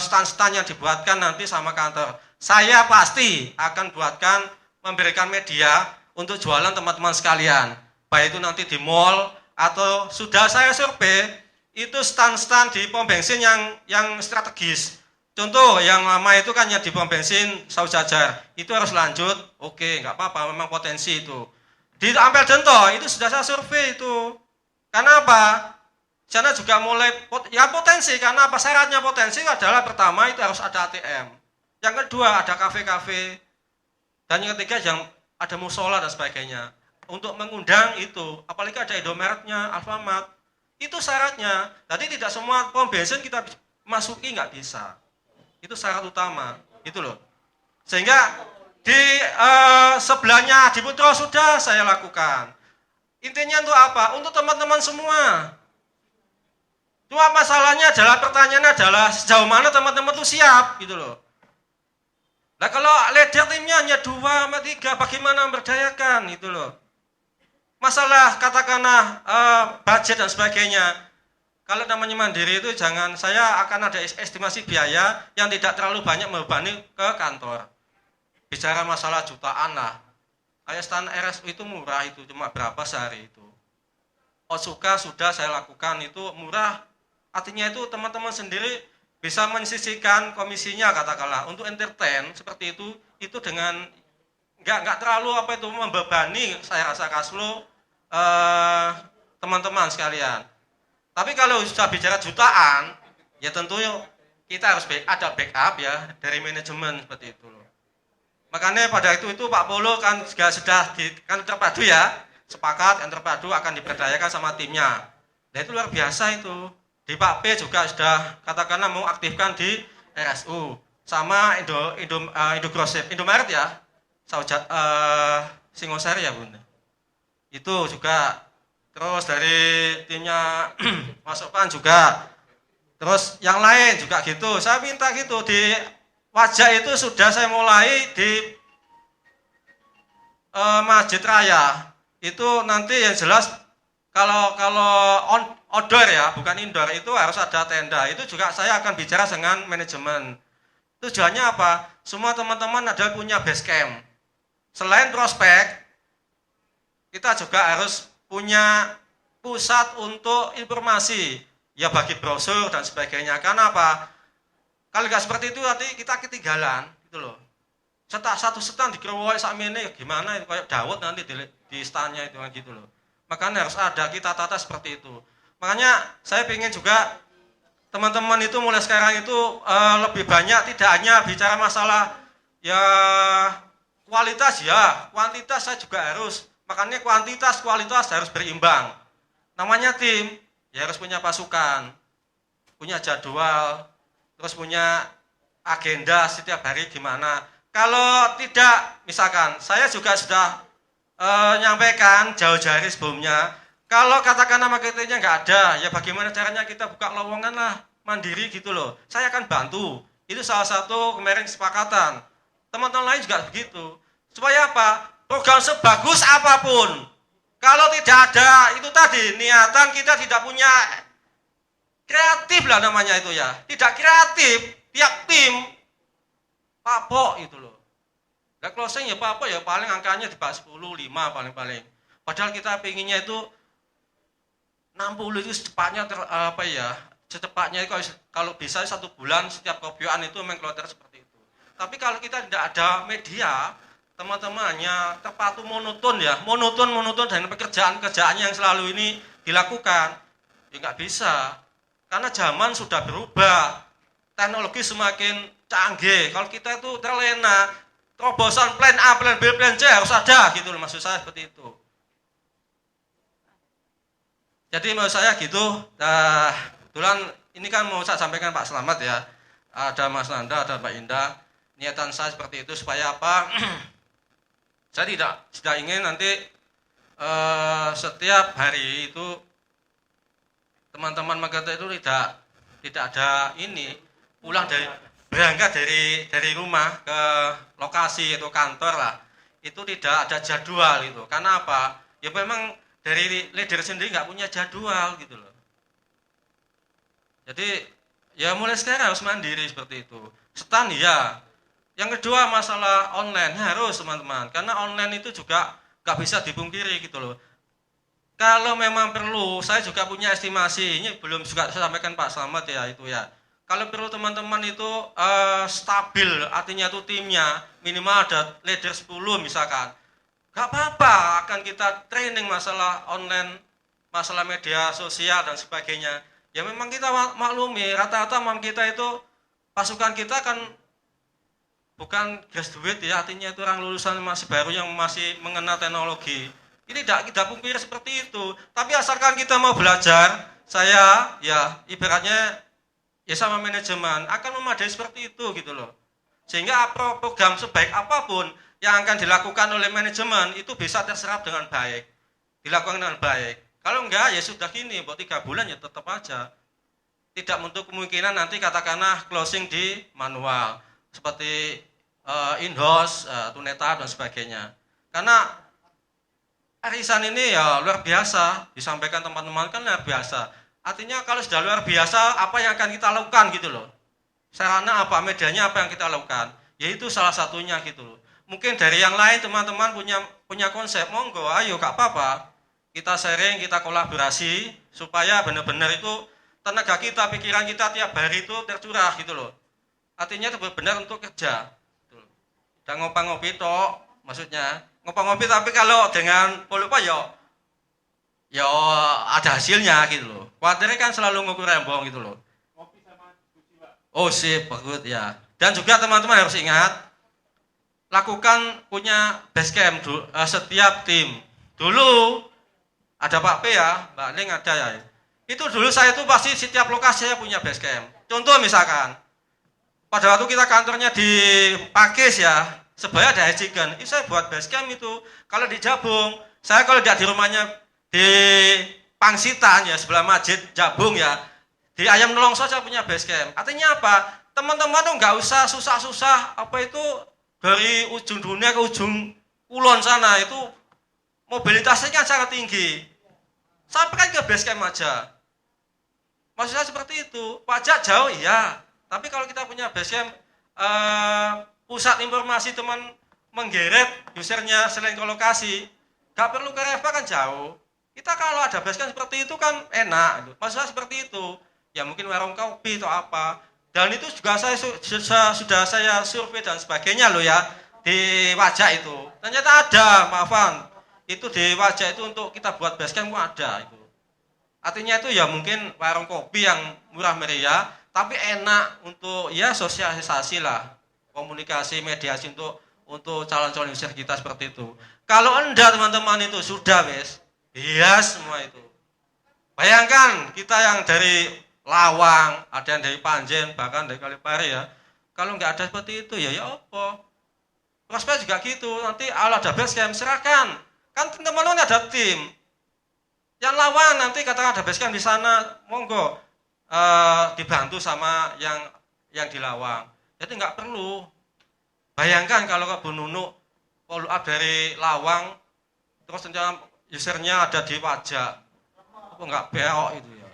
stand-stand yang dibuatkan nanti sama kantor. Saya pasti akan buatkan, memberikan media untuk jualan teman-teman sekalian. Baik itu nanti di mall atau sudah saya survei itu stand-stand di pom bensin yang strategis. Contoh yang lama itu kan yang di pom bensin Saujajar, itu harus lanjut, oke, nggak apa-apa, memang potensi itu. Di Ampel Dento itu sudah saya survei itu. Karena apa? Di sana juga mulai ya potensi, karena apa? Syaratnya potensi adalah pertama itu harus ada ATM. Yang kedua ada kafe-kafe. Dan yang ketiga yang ada musola dan sebagainya. Untuk mengundang itu, apalagi ada Indomaretnya, Alfamart, itu syaratnya. Jadi tidak semua pom bensin kita masuki, nggak bisa. Itu syarat utama, itu loh. Sehingga di sebelahnya di Putro sudah saya lakukan. Intinya untuk apa? Untuk teman-teman semua. Cuma masalahnya adalah, pertanyaannya adalah sejauh mana teman-teman itu siap, gitu loh. Nah kalau leader timnya hanya 2 sama 3, bagaimana memberdayakan, gitu loh. Masalah katakanlah budget dan sebagainya. Kalau namanya mandiri itu jangan, saya akan ada estimasi biaya yang tidak terlalu banyak membebani ke kantor. Bicara masalah jutaan lah. Kayak stand RSU itu murah, itu cuma berapa sehari itu. Otsuka sudah saya lakukan, itu murah, Artinya itu teman-teman sendiri bisa mensisihkan komisinya katakanlah untuk entertain seperti itu dengan nggak terlalu apa itu membebani saya rasa kaslo teman-teman sekalian. Tapi kalau sudah bicara jutaan, ya tentu kita harus ada backup ya dari manajemen seperti itu loh. Makanya pada itu Pak Polo kan sudah di kan terpadu ya, sepakat kan terpadu akan diberdayakan sama timnya. Nah itu luar biasa itu. Di Pak P juga sudah katakanlah mau aktifkan di RSU sama Indomaret ya, Singosari ya Bunda. Itu juga terus dari timnya Mas Sofan juga. Terus yang lain juga gitu. Saya minta gitu di Wajak itu sudah saya mulai di Masjid Raya. Itu nanti yang jelas kalau outdoor ya, bukan indoor, itu harus ada tenda. Itu juga saya akan bicara dengan manajemen. Tujuannya apa? Semua teman-teman ada punya base camp. Selain prospek, kita juga harus punya pusat untuk informasi. Ya bagi brosur dan sebagainya. Karena apa? Kalau nggak seperti itu nanti kita ketinggalan gitu loh. Satu setan dikerowoki sakmene gimana itu kayak Daud nanti di istannya itu gitu loh. Makanya harus ada kita tata seperti itu. Makanya saya ingin juga teman-teman itu mulai sekarang itu lebih banyak tidak hanya bicara masalah ya kualitas ya, kuantitas saya juga harus. Makanya kuantitas kualitas harus berimbang. Namanya tim ya harus punya pasukan, punya jadwal, terus punya agenda setiap hari gimana. Kalau tidak, misalkan saya juga sudah nyampaikan jauh-jauh hari sebelumnya, kalau katakanlah marketingnya nggak ada, ya bagaimana caranya kita buka lowongan lah, mandiri gitu loh. Saya akan bantu. Itu salah satu kemarin kesepakatan. Teman-teman lain juga begitu. Supaya apa? Program sebagus apapun, kalau tidak ada itu tadi niatan kita tidak punya kreatif lah namanya itu ya, tidak kreatif tiap tim papok itu loh. Nah closing ya papok ya paling angkanya di bawah 10, 5 paling-paling. Padahal kita pengennya itu 60 itu secepatnya secepatnya kalau bisa 1 bulan setiap kopioan itu memang keluar seperti itu. Tapi kalau kita tidak ada media, teman-teman hanya terpaku monoton dengan pekerjaan-pekerjaannya yang selalu ini dilakukan, ya nggak bisa. Karena zaman sudah berubah, teknologi semakin canggih. Kalau kita itu terlena, terobosan plan A, plan B, plan C harus ada gitu loh, maksud saya seperti itu. Jadi menurut saya gitu. Kebetulan ini kan mau saya sampaikan Pak Slamet ya, ada Mas Nanda, ada Mbak Indah. Niatan saya seperti itu supaya apa? Saya tidak ingin nanti setiap hari itu teman-teman marketer itu tidak ada ini berangkat dari rumah ke lokasi atau kantor lah, itu tidak ada jadwal itu. Karena apa? Ya memang dari leader sendiri nggak punya jadwal gitu loh. Jadi ya mulai sekarang harus mandiri seperti itu. Stand ya. Yang kedua masalah online harus teman-teman, karena online itu juga nggak bisa dipungkiri gitu loh. Kalau memang perlu, saya juga punya estimasi, ini belum juga saya sampaikan Pak Slamet ya itu ya. Kalau perlu teman-teman itu stabil, artinya itu timnya minimal ada leader 10 misalkan. Gak apa-apa, akan kita training masalah online, masalah media sosial dan sebagainya. Ya memang kita maklumi, rata-rata kita itu, pasukan kita kan bukan graduate ya, artinya itu orang lulusan masih baru yang masih mengenal teknologi. Ini tidak pungkiri seperti itu. Tapi asalkan kita mau belajar, saya ya ibaratnya ya sama manajemen akan memadai seperti itu gitu loh. Sehingga program sebaik apapun yang akan dilakukan oleh manajemen itu bisa terserap dengan baik, dilakukan dengan baik. Kalau enggak ya sudah gini, buat 3 bulan ya tetap aja. Tidak untuk kemungkinan nanti katakanlah closing di manual seperti in-house, tuneta dan sebagainya. Karena arisan ini ya luar biasa, disampaikan teman-teman kan luar biasa. Artinya kalau sudah luar biasa, apa yang akan kita lakukan gitu loh. Sarana apa, medianya apa yang kita lakukan. Yaitu salah satunya gitu loh. Mungkin dari yang lain teman-teman punya konsep, monggo ayo gak apa-apa. Kita sharing, kita kolaborasi supaya benar-benar itu tenaga kita, pikiran kita tiap hari itu tercurah gitu loh. Artinya itu benar untuk kerja. Gitu loh. Dan ngopi-ngopi tok, maksudnya ngopi-ngopi tapi kalau dengan polupa ya ada hasilnya gitu loh. Khawatirnya kan selalu ngukur rembong gitu loh. Oh sip, bagus ya. Dan juga teman-teman harus ingat, lakukan punya base camp setiap tim. Dulu ada Pak P ya, Mbak Ning ada ya. Itu dulu saya itu pasti setiap lokasi saya punya base camp. Contoh misalkan, pada waktu kita kantornya di Pakis ya, sebaya ada Hajigan, itu saya buat base camp itu. Kalau di Jabung, saya kalau tidak di rumahnya di Pangsitan ya, sebelah Masjid Jabung ya, di Ayam Nelongso saya punya base camp. Artinya apa? Teman-teman tuh nggak usah susah-susah, apa itu dari ujung dunia ke ujung kulon sana, itu mobilitasnya kan sangat tinggi. Sampaikan ke base camp aja. Maksudnya seperti itu. Pajak jauh iya, tapi kalau kita punya base camp, pusat informasi teman menggeret usernya selain ke lokasi, nggak perlu ke Reva kan jauh. Kita kalau ada base camp seperti itu kan enak. Maksudnya seperti itu. Ya mungkin warung kopi atau apa. Dan itu juga saya sudah saya survei dan sebagainya loh ya di Wajak itu. Ternyata ada, maafan. Itu di Wajak itu untuk kita buat base camp ada itu. Artinya itu ya mungkin warung kopi yang murah meriah, tapi enak untuk ya sosialisasi lah, komunikasi, mediasi untuk calon-calon user kita seperti itu. Kalau enggak teman-teman itu sudah bias semua itu. Bayangkan kita yang dari Lawang, ada yang dari Panjen, bahkan dari Kalipari ya. Kalau enggak ada seperti itu ya apa? Prospek juga gitu. Nanti ala ada base camp serahkan. Kan teman-teman ada tim. Yang Lawang nanti katakan ada base camp di sana, monggo dibantu sama yang di Lawang. Jadi nggak perlu. Bayangkan kalau ke Bu Nunu follow up dari Lawang, terus usernya ada di Wajak, apa nggak beok itu ya?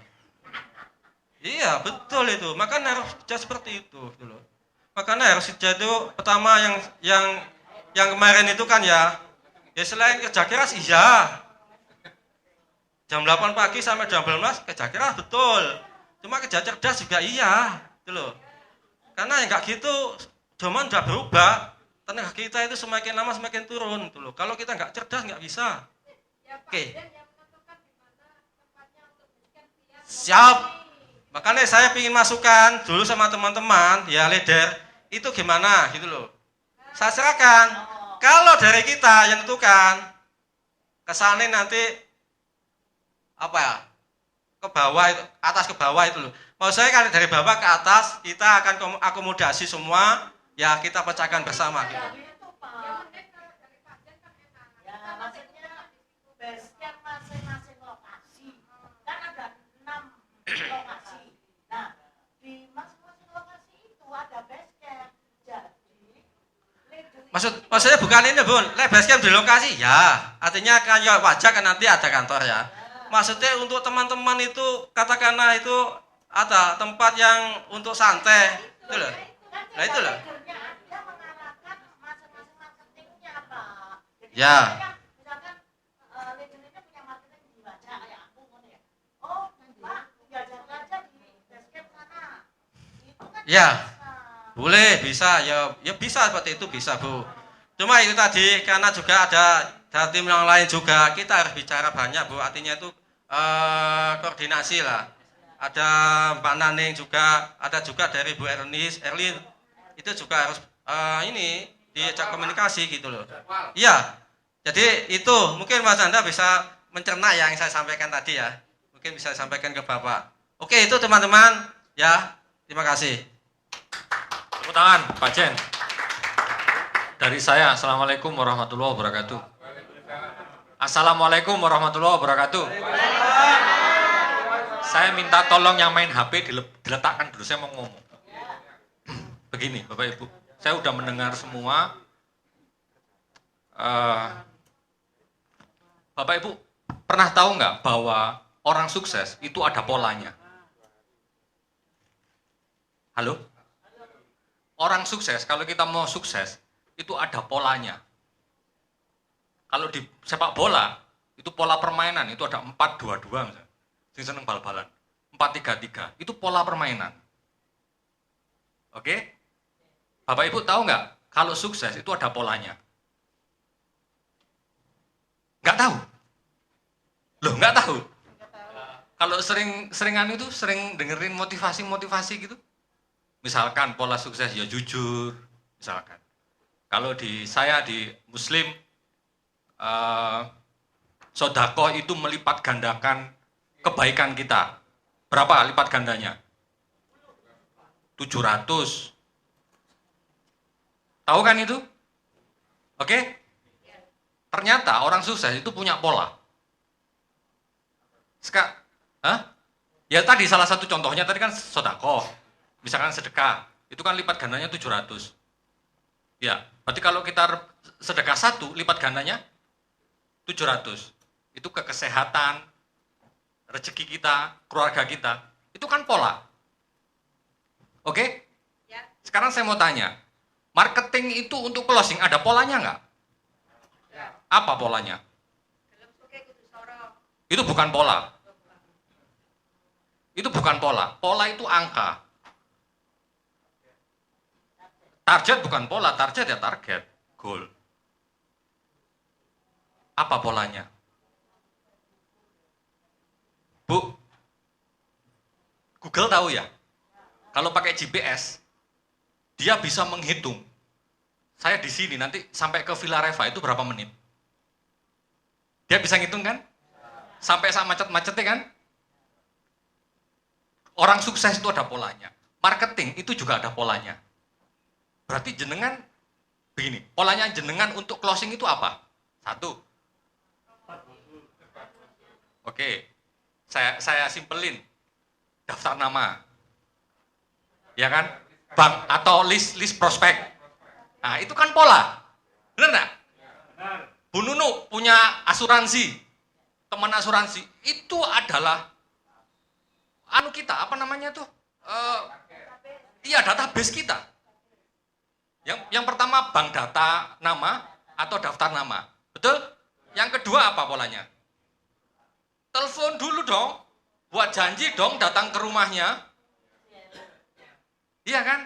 Iya betul itu. Makanya harus kerja seperti itu, gitu loh. Makanya harus kerja itu pertama yang kemarin itu kan ya selain kerja keras iya. Jam 8 pagi sampai jam 12 kerja keras betul. Cuma kerja cerdas juga iya, gitu loh. Karena enggak gitu, zaman udah berubah. Tenaga kita itu semakin lama semakin turun, gitu loh. Kalau kita enggak cerdas enggak bisa. Oke. Siap. Makanya saya ingin masukkan dulu sama teman-teman, ya leader, itu gimana gitu loh. Saya serahkan. Kalau dari kita yang tentukan, kesannya nanti apa ya, ke bawah itu, atas ke bawah itu loh. Maksud saya kan dari bawah ke atas kita akan akomodasi semua, ya kita pecahkan bersama gitu. Ya maksudnya base camp masing-masing lokasi kan ada 6 lokasi. Nah di masing-masing lokasi itu ada base camp. Jadi maksudnya bukan ini Bun, base camp di lokasi ya, artinya kan ya Wajak kan nanti ada kantor ya. Maksudnya untuk teman-teman itu katakanlah itu ada tempat yang untuk santai, itu loh. Nah itu loh. Ya. Misalkan leadernya punya marketing di Wajak kayak aku ya. Oh, Pak, diajar aja di base camp sana. Itu kan Ya. Boleh, bisa ya bisa seperti itu bisa, Bu. Cuma itu tadi karena juga ada tim yang lain juga, kita harus bicara banyak, Bu. Artinya itu koordinasi lah. Ada Mbak Naning juga, ada juga dari Bu Erlin, itu juga harus ini diajak komunikasi gitu loh. Iya. Jadi itu mungkin Mas Anda bisa mencerna yang saya sampaikan tadi ya. Mungkin bisa disampaikan ke Bapak. Oke, itu teman-teman ya. Terima kasih. Tepuk tangan, Pak Jen. Dari saya, Assalamualaikum warahmatullahi wabarakatuh. Assalamualaikum warahmatullahi wabarakatuh. Saya minta tolong yang main HP diletakkan dulu, saya mau ngomong. Begini, Bapak Ibu, saya udah mendengar semua. Bapak Ibu, pernah tahu nggak bahwa orang sukses itu ada polanya? Halo? Orang sukses, kalau kita mau sukses, itu ada polanya. Kalau di sepak bola, itu pola permainan, itu ada 4-2-2 misalnya. Sing seneng bal-balan. 4-3-3. Itu pola permainan. Oke? Bapak Ibu tahu nggak? Kalau sukses itu ada polanya. Nggak tahu? Loh, nggak tahu? Kalau seringan itu sering dengerin motivasi-motivasi gitu. Misalkan pola sukses ya jujur, misalkan. Kalau saya di Muslim, sodako itu melipat gandakan kebaikan kita. Berapa lipat gandanya? 700. Tahu kan itu? Oke? Ternyata orang sukses itu punya pola. Ya tadi salah satu contohnya tadi kan sodako. Misalkan sedekah, itu kan lipat gandanya 700. Ya, berarti kalau kita sedekah 1, lipat gandanya 700. Itu ke kesehatan, rezeki kita, keluarga kita. Itu kan pola. Oke? Ya. Sekarang saya mau tanya, marketing itu untuk closing ada polanya nggak? Apa polanya? Itu bukan pola. Itu bukan pola. Pola itu angka. Target bukan pola, target ya target, goal. Apa polanya? Bu, Google tahu ya? Kalau pakai GPS, dia bisa menghitung. Saya di sini nanti sampai ke Villa Reva itu berapa menit? Dia bisa ngitung kan? Sampai sama macet-macetnya kan? Orang sukses itu ada polanya. Marketing itu juga ada polanya. Berarti jenengan begini, polanya jenengan untuk closing itu apa? 1. Oke, saya simpelin, daftar nama, ya kan? Bank atau list prospek. Nah itu kan pola, benar nggak? Bu Nunu punya asuransi, teman asuransi, itu adalah kita, apa namanya tuh? Iya, database kita. Yang pertama bank data nama atau daftar nama, betul? Yang kedua apa polanya? Telepon dulu dong, buat janji dong datang ke rumahnya. Iya kan?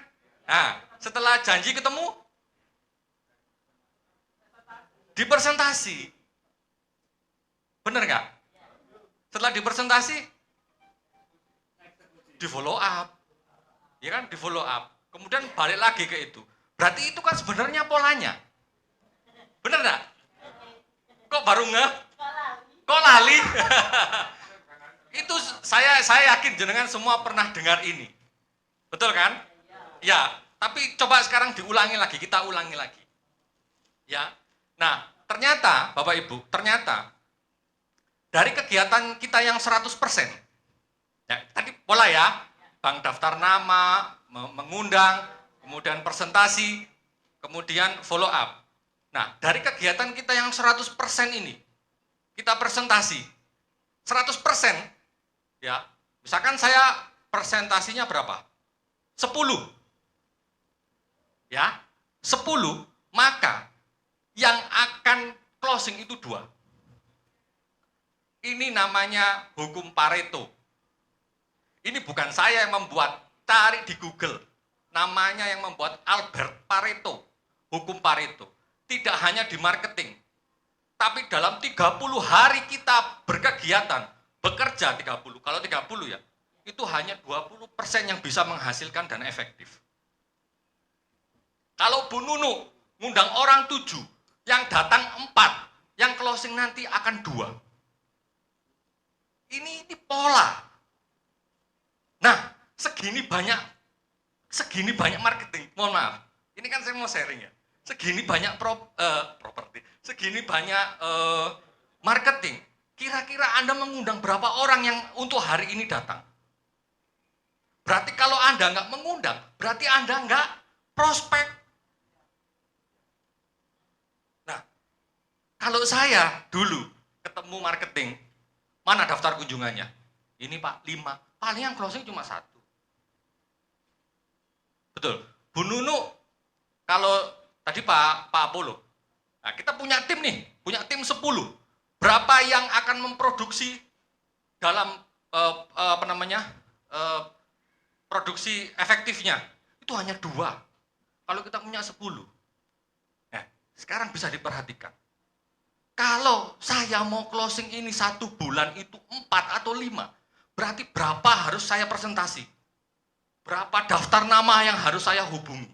Nah, setelah janji ketemu, dipresentasi. Bener nggak? Setelah dipresentasi, di follow up. Ya kan, di follow up. Kemudian balik lagi ke itu. Berarti itu kan sebenarnya polanya. Bener nggak? Kok baru nggak? Kok lali? Itu saya yakin jenengan semua pernah dengar ini. Betul kan? Ya, tapi coba sekarang diulangi lagi, kita ulangi lagi. Ya. Nah, ternyata Bapak Ibu, ternyata dari kegiatan kita yang 100%. Ya, tadi pola ya, bank daftar nama, mengundang, kemudian presentasi, kemudian follow up. Nah, dari kegiatan kita yang 100% ini, kita presentasi, 100%, ya, misalkan saya presentasinya berapa? 10. Ya, 10, maka yang akan closing itu 2. Ini namanya hukum Pareto. Ini bukan saya yang membuat, cari di Google. Namanya yang membuat Albert Pareto, hukum Pareto. Tidak hanya di marketing, tapi dalam 30 hari kita berkegiatan, bekerja 30, kalau 30 ya, itu hanya 20% yang bisa menghasilkan dan efektif. Kalau Bu Nunu ngundang orang 7, yang datang 4, yang closing nanti akan 2. Ini pola. Nah, segini banyak marketing, mohon maaf, ini kan saya mau sharing ya, segini banyak properti, segini banyak marketing, kira-kira Anda mengundang berapa orang yang untuk hari ini datang? Berarti kalau Anda nggak mengundang, berarti Anda nggak prospek. Nah, kalau saya dulu ketemu marketing, mana daftar kunjungannya? Ini Pak, 5, paling yang closing cuma 1. Betul. Bu Nunu, kalau tadi Pak Apollo, nah kita punya tim nih, punya tim 10. Berapa yang akan memproduksi dalam produksi efektifnya itu hanya 2. Kalau kita punya 10. Nah, sekarang bisa diperhatikan. Kalau saya mau closing ini 1 bulan itu 4 atau 5, berarti berapa harus saya presentasi? Berapa daftar nama yang harus saya hubungi?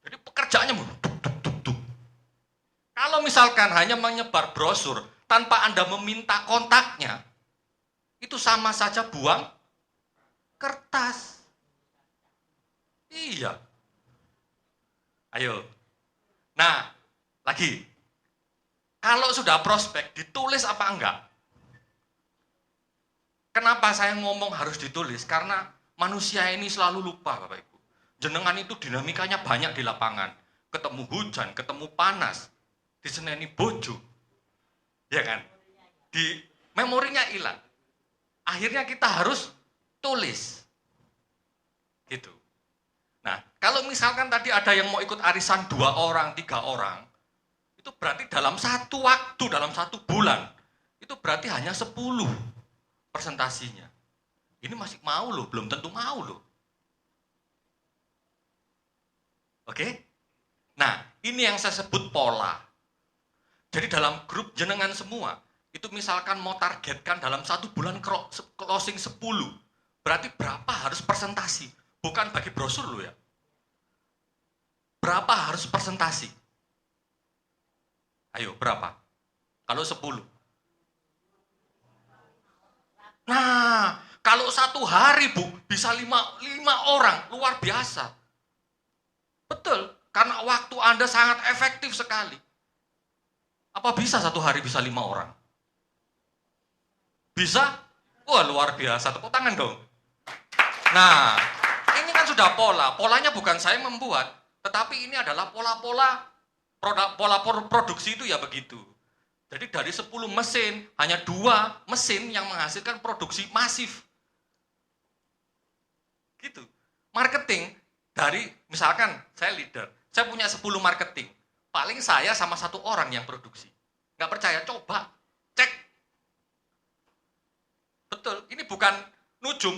Jadi pekerjaannya duk. Kalau misalkan hanya menyebar brosur tanpa Anda meminta kontaknya, itu sama saja buang kertas. Iya. Ayo. Nah, lagi. Kalau sudah prospek, ditulis apa enggak? Kenapa saya ngomong harus ditulis? Karena manusia ini selalu lupa, Bapak Ibu. Jenengan itu dinamikanya banyak di lapangan. Ketemu hujan, ketemu panas, diseneni bojo. Ya kan? Di memorinya hilang. Akhirnya kita harus tulis. Gitu. Nah, kalau misalkan tadi ada yang mau ikut arisan 2 orang, 3 orang, itu berarti dalam satu waktu, dalam 1 bulan, itu berarti hanya 10 presentasinya. Ini masih mau loh, belum tentu mau loh. Oke? Nah, ini yang saya sebut pola. Jadi dalam grup jenengan semua, itu misalkan mau targetkan dalam 1 bulan closing 10, berarti berapa harus presentasi? Bukan bagi brosur loh ya. Berapa harus presentasi? Ayo, berapa? Kalau 10. Nah, kalau 1 hari, Bu, bisa 5 orang, luar biasa. Betul, karena waktu Anda sangat efektif sekali. Apa bisa 1 hari bisa 5 orang? Bisa? Wah, luar biasa. Tepuk tangan dong. Nah, ini kan sudah pola. Polanya bukan saya membuat, tetapi ini adalah pola-pola produksi itu ya begitu. Jadi dari 10 mesin, hanya 2 mesin yang menghasilkan produksi masif. Gitu. Marketing, dari misalkan saya leader, saya punya 10 marketing. Paling saya sama 1 orang yang produksi. Nggak percaya, coba. Cek. Betul, ini bukan nujum.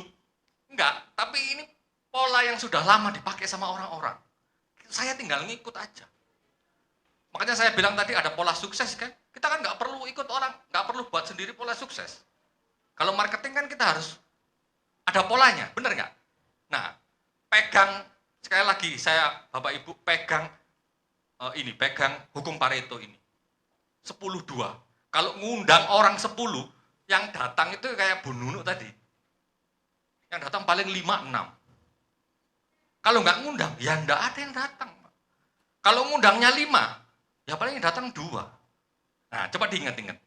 Enggak, tapi ini pola yang sudah lama dipakai sama orang-orang. Saya tinggal ngikut aja. Makanya saya bilang tadi ada pola sukses kan. Kita kan nggak perlu ikut orang, nggak perlu buat sendiri pola sukses. Kalau marketing kan kita harus ada polanya, bener nggak? Nah, pegang, sekali lagi saya Bapak Ibu pegang pegang hukum Pareto ini. 10-2. Kalau ngundang orang 10, yang datang itu kayak Bu Nunu tadi. Yang datang paling 5-6. Kalau nggak ngundang, ya nggak ada yang datang. Kalau ngundangnya 5, ya paling datang 2. Nah, coba diingat-ingat.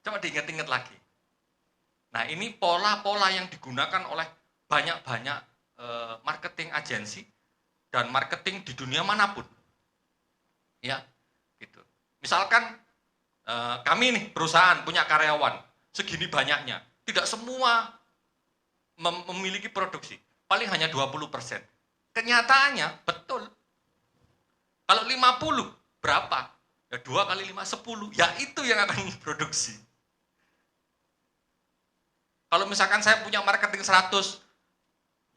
Coba diingat-ingat lagi. Nah, ini pola-pola yang digunakan oleh banyak-banyak marketing agensi dan marketing di dunia manapun. Ya, gitu. Misalkan kami nih perusahaan punya karyawan segini banyaknya, tidak semua memiliki produksi, paling hanya 20%. Kenyataannya betul. Kalau 50 berapa? Ya 2 kali 5, 10. Ya itu yang akan produksi. Kalau misalkan saya punya marketing 100,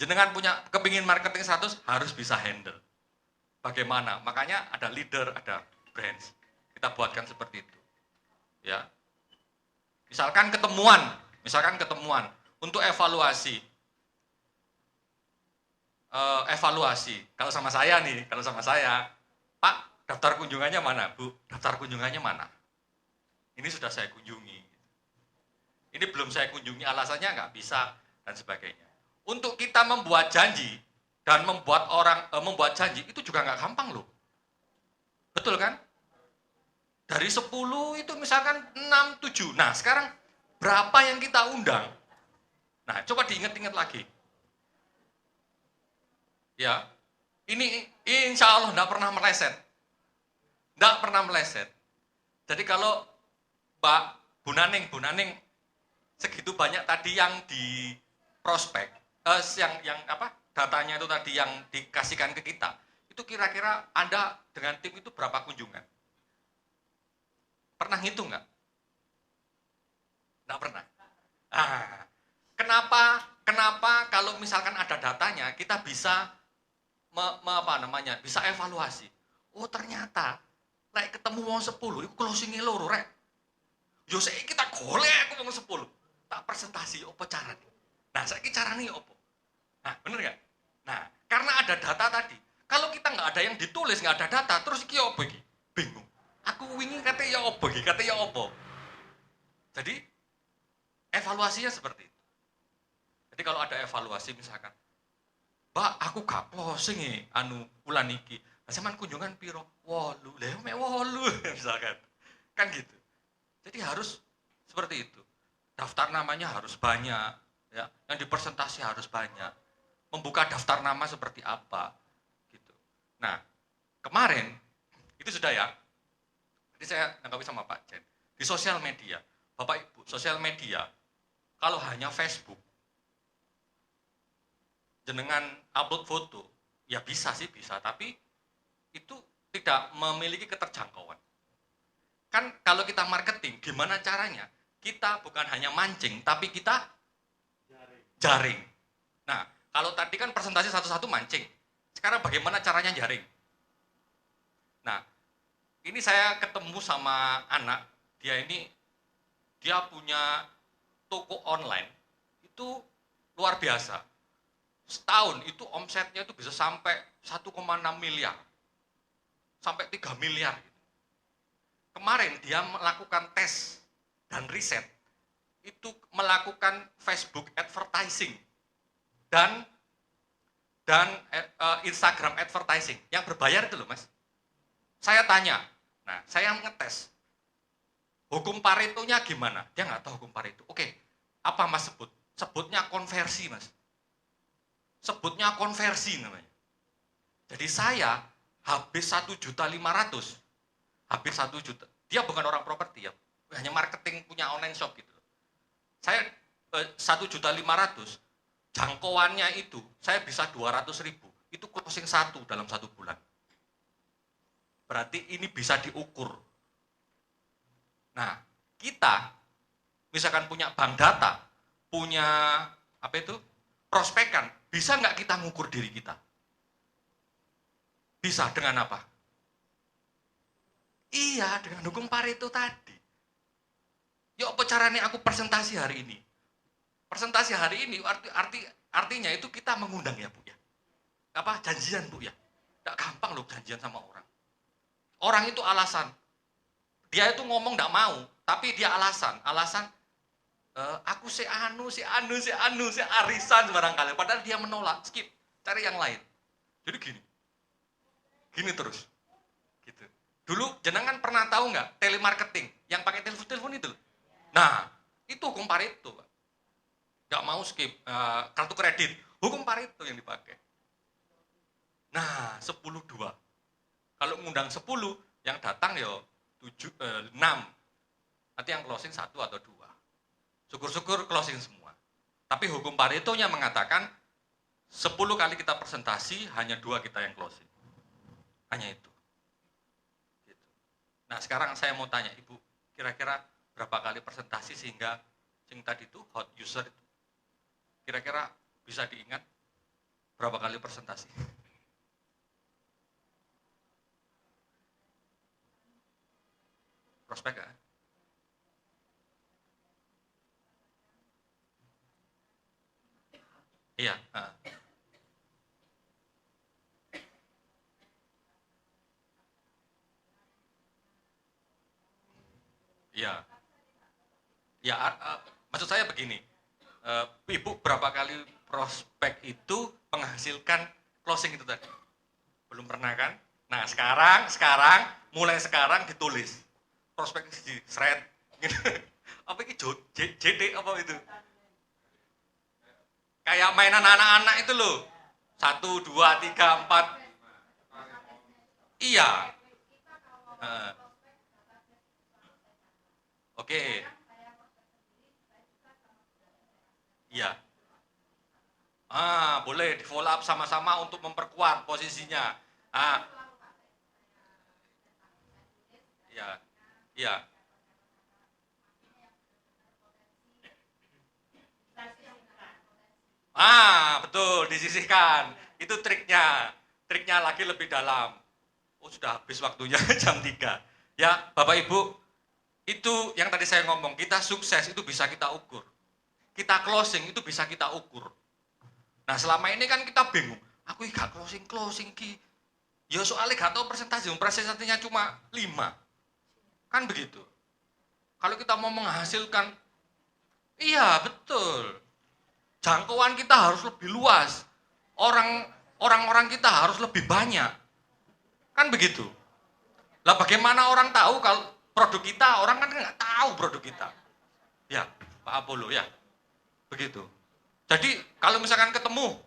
jenengan punya kepingin marketing 100, harus bisa handle. Bagaimana? Makanya ada leader, ada brands. Kita buatkan seperti itu. Ya. Misalkan ketemuan untuk evaluasi. Kalau sama saya, Pak, daftar kunjungannya mana? Bu, daftar kunjungannya mana? Ini sudah saya kunjungi. Ini belum saya kunjungi, alasannya nggak bisa, dan sebagainya. Untuk kita membuat janji, dan membuat janji, itu juga nggak gampang loh. Betul kan? Dari 10 itu misalkan 6, 7. Nah, sekarang berapa yang kita undang? Nah, coba diingat-ingat lagi. Ya, ini insya Allah nggak pernah meleset. Nggak pernah meleset. Jadi kalau Bu Naning, segitu banyak tadi yang di prospek, datanya itu tadi yang dikasihkan ke kita, itu kira-kira Anda dengan tim itu berapa kunjungan? Pernah ngitung nggak? Nggak pernah. Kenapa kalau misalkan ada datanya kita bisa bisa evaluasi. Oh ternyata lek ketemu wong 10 iku closing-e loro rek. Yo saiki kita golek aku wong 10. Tak presentasi opo carane. Nah, saiki carane opo? Nah, bener nggak? Nah, karena ada data tadi. Kalau kita nggak ada yang ditulis, nggak ada data, terus iki opo iki? Bingung. Aku wingi kate ya opo iki? Kate ya opo? Jadi evaluasinya seperti itu. Jadi kalau ada evaluasi misalkan, Mbak, aku gak closing bulan iki. Nah, sampean kunjungan piro? 8. Lah mek 8 misalkan. Kan gitu. Jadi harus seperti itu. Daftar namanya harus banyak, ya. Yang dipresentasi harus banyak. Membuka daftar nama seperti apa, gitu. Nah, kemarin itu sudah ya. Jadi saya nanggapi sama Pak Jen. Di sosial media, Bapak Ibu, sosial media, kalau hanya Facebook, jenengan upload foto, ya bisa sih bisa, tapi itu tidak memiliki keterjangkauan. Kan kalau kita marketing, gimana caranya? Kita bukan hanya mancing, tapi kita jaring. Nah, kalau tadi kan presentasi satu-satu mancing. Sekarang bagaimana caranya jaring? Nah, ini saya ketemu sama anak, dia punya toko online, itu luar biasa. Setahun itu omsetnya itu bisa sampai 1,6 miliar. Sampai 3 miliar. Kemarin dia melakukan tes dan riset, itu melakukan Facebook advertising dan Instagram advertising yang berbayar itu loh mas. Saya tanya, nah saya ngetes, hukum Paretonya gimana? Dia nggak tahu hukum Pareto. Oke, apa mas sebut? Sebutnya konversi mas. Sebutnya konversi namanya. Jadi saya habis 1.500.000, habis 1 juta. Dia bukan orang properti ya, hanya marketing punya online shop gitu. Saya 1.500.000, jangkauannya itu saya bisa 200.000, itu closing 1 dalam 1 bulan. Berarti ini bisa diukur. Nah, kita misalkan punya bank data, punya prospekan, bisa nggak kita ngukur diri kita? Bisa dengan apa? Iya, dengan hukum Pareto tadi. Ya apa caranya aku presentasi hari ini? Presentasi hari ini artinya itu kita mengundang ya Bu ya. Apa janjian Bu ya? Nggak gampang loh janjian sama orang. Orang itu alasan. Dia itu ngomong nggak mau, tapi dia alasan aku si arisan barangkali. Padahal dia menolak, skip, cari yang lain. Jadi gini terus. Gitu. Dulu jenengan pernah tahu nggak telemarketing yang pakai telepon itu? Nah, itu hukum Pareto, Pak. Nggak mau skip kartu kredit, hukum Pareto yang dipakai. Nah, 10-2. Kalau ngundang 10, yang datang ya 6. Nanti yang closing 1 atau 2. Syukur-syukur closing semua. Tapi hukum Paretonya mengatakan 10 kali kita presentasi, hanya 2 kita yang closing. Hanya itu. Gitu. Nah sekarang saya mau tanya Ibu, kira-kira berapa kali presentasi sehingga yang tadi itu hot user itu kira-kira bisa diingat berapa kali presentasi? Prospek kan? Iya. Iya. Ya, maksud saya begini, Ibu berapa kali prospek itu menghasilkan closing itu tadi? Belum pernah kan? Nah sekarang, mulai sekarang ditulis prospek di thread, apa ini JD apa itu? Kayak mainan anak-anak itu loh, 1, 2, 3, 4. Iya. Oke. Iya. Boleh di follow up sama-sama untuk memperkuat posisinya. Iya. Iya. Betul, disisihkan. Itu triknya. Triknya lagi lebih dalam. Oh, sudah habis waktunya jam 3. Ya, Bapak Ibu, itu yang tadi saya ngomong, kita sukses itu bisa kita ukur. Kita closing itu bisa kita ukur. Nah, selama ini kan kita bingung. Aku gak closing ki. Ya soalnya gak tahu presentasinya cuma 5. Kan begitu. Kalau kita mau menghasilkan, iya betul. Jangkauan kita harus lebih luas. Orang-orang kita harus lebih banyak. Kan begitu. Lah bagaimana orang tahu kalau produk kita, orang kan nggak tahu produk kita. Ya, Pak Apollo ya. Begitu. Jadi kalau misalkan ketemu,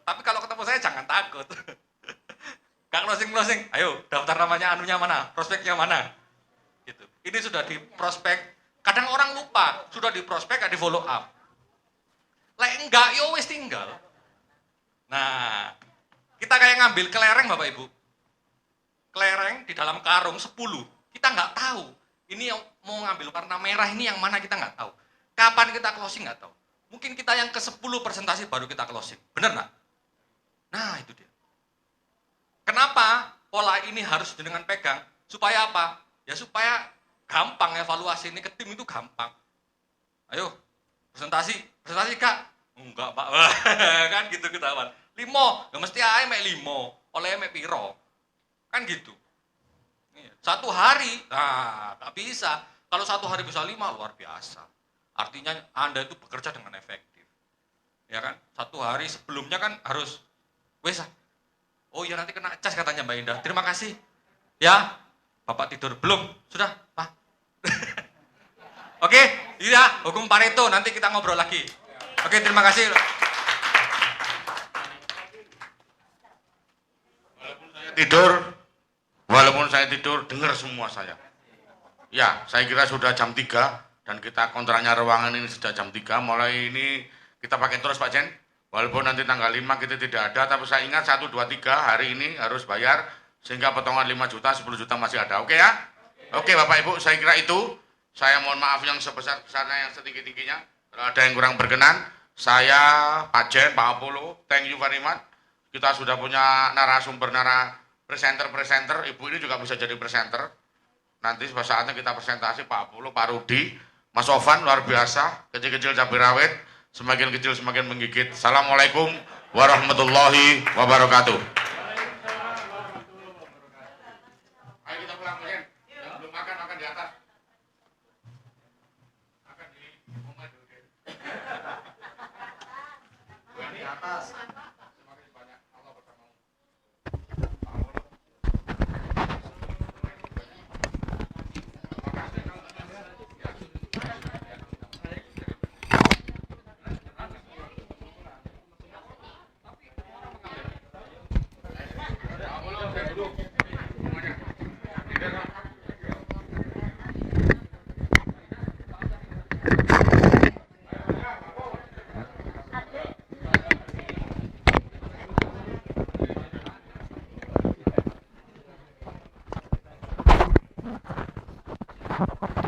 tapi kalau ketemu saya jangan takut. Gak closing, ayo daftar namanya anunya mana, prospeknya mana. Gitu. Ini sudah di prospek, kadang orang lupa, sudah di prospek, gak di follow up. Lek enggak, yo wis tinggal. Nah, kita kayak ngambil kelereng Bapak Ibu. Kelereng di dalam karung 10, kita nggak tahu. Ini yang mau ngambil warna merah ini yang mana kita nggak tahu. Kapan kita closing nggak tahu. Mungkin kita yang ke-10 presentasi baru kita closing. Benar nggak? Nah, itu dia. Kenapa pola ini harus dengan pegang? Supaya apa? Ya supaya gampang evaluasi ini ke tim itu gampang. Ayo, presentasi Kak. Enggak Pak, kan gitu ketahuan. 5, ya mesti ae mek 5, oleh mek piro. Kan gitu. 1 hari, nggak bisa. Kalau 1 hari bisa 5, luar biasa. Artinya Anda itu bekerja dengan efektif. Ya kan? 1 hari sebelumnya kan harus, oh ya nanti kena cas katanya Mbak Indah. Terima kasih. Ya, Bapak tidur belum? Sudah, Pak. Oke, iya, hukum Pareto, nanti kita ngobrol lagi. Oke, terima kasih. Walaupun saya tidur, dengar semua saya. Ya, saya kira sudah jam 3 dan kita kontraknya ruangan ini sudah jam 3. Mulai ini kita pakai terus Pak Jen. Walaupun nanti tanggal 5 kita tidak ada, tapi saya ingat 1, 2, 3 hari ini harus bayar sehingga potongan 5 juta, 10 juta masih ada. Oke ya? Oke Bapak Ibu, saya kira itu. Saya mohon maaf yang sebesar-besarnya, yang setinggi-tingginya. Kalau ada yang kurang berkenan, saya, Pak Jen, Pak Apollo, thank you very much. Kita sudah punya narasumber, presenter, Ibu ini juga bisa jadi presenter. Nanti saatnya kita presentasi Pak Apollo, Pak Rudi, Mas Ovan, luar biasa, kecil-kecil cabai rawit, semakin kecil semakin menggigit. Assalamualaikum warahmatullahi wabarakatuh. Ayo kita pulang, Pak Jen. Yang belum makan di atas. Makan di rumah dulu, Jen. Di atas. Semakin banyak Allah bersamamu. Ha ha ha.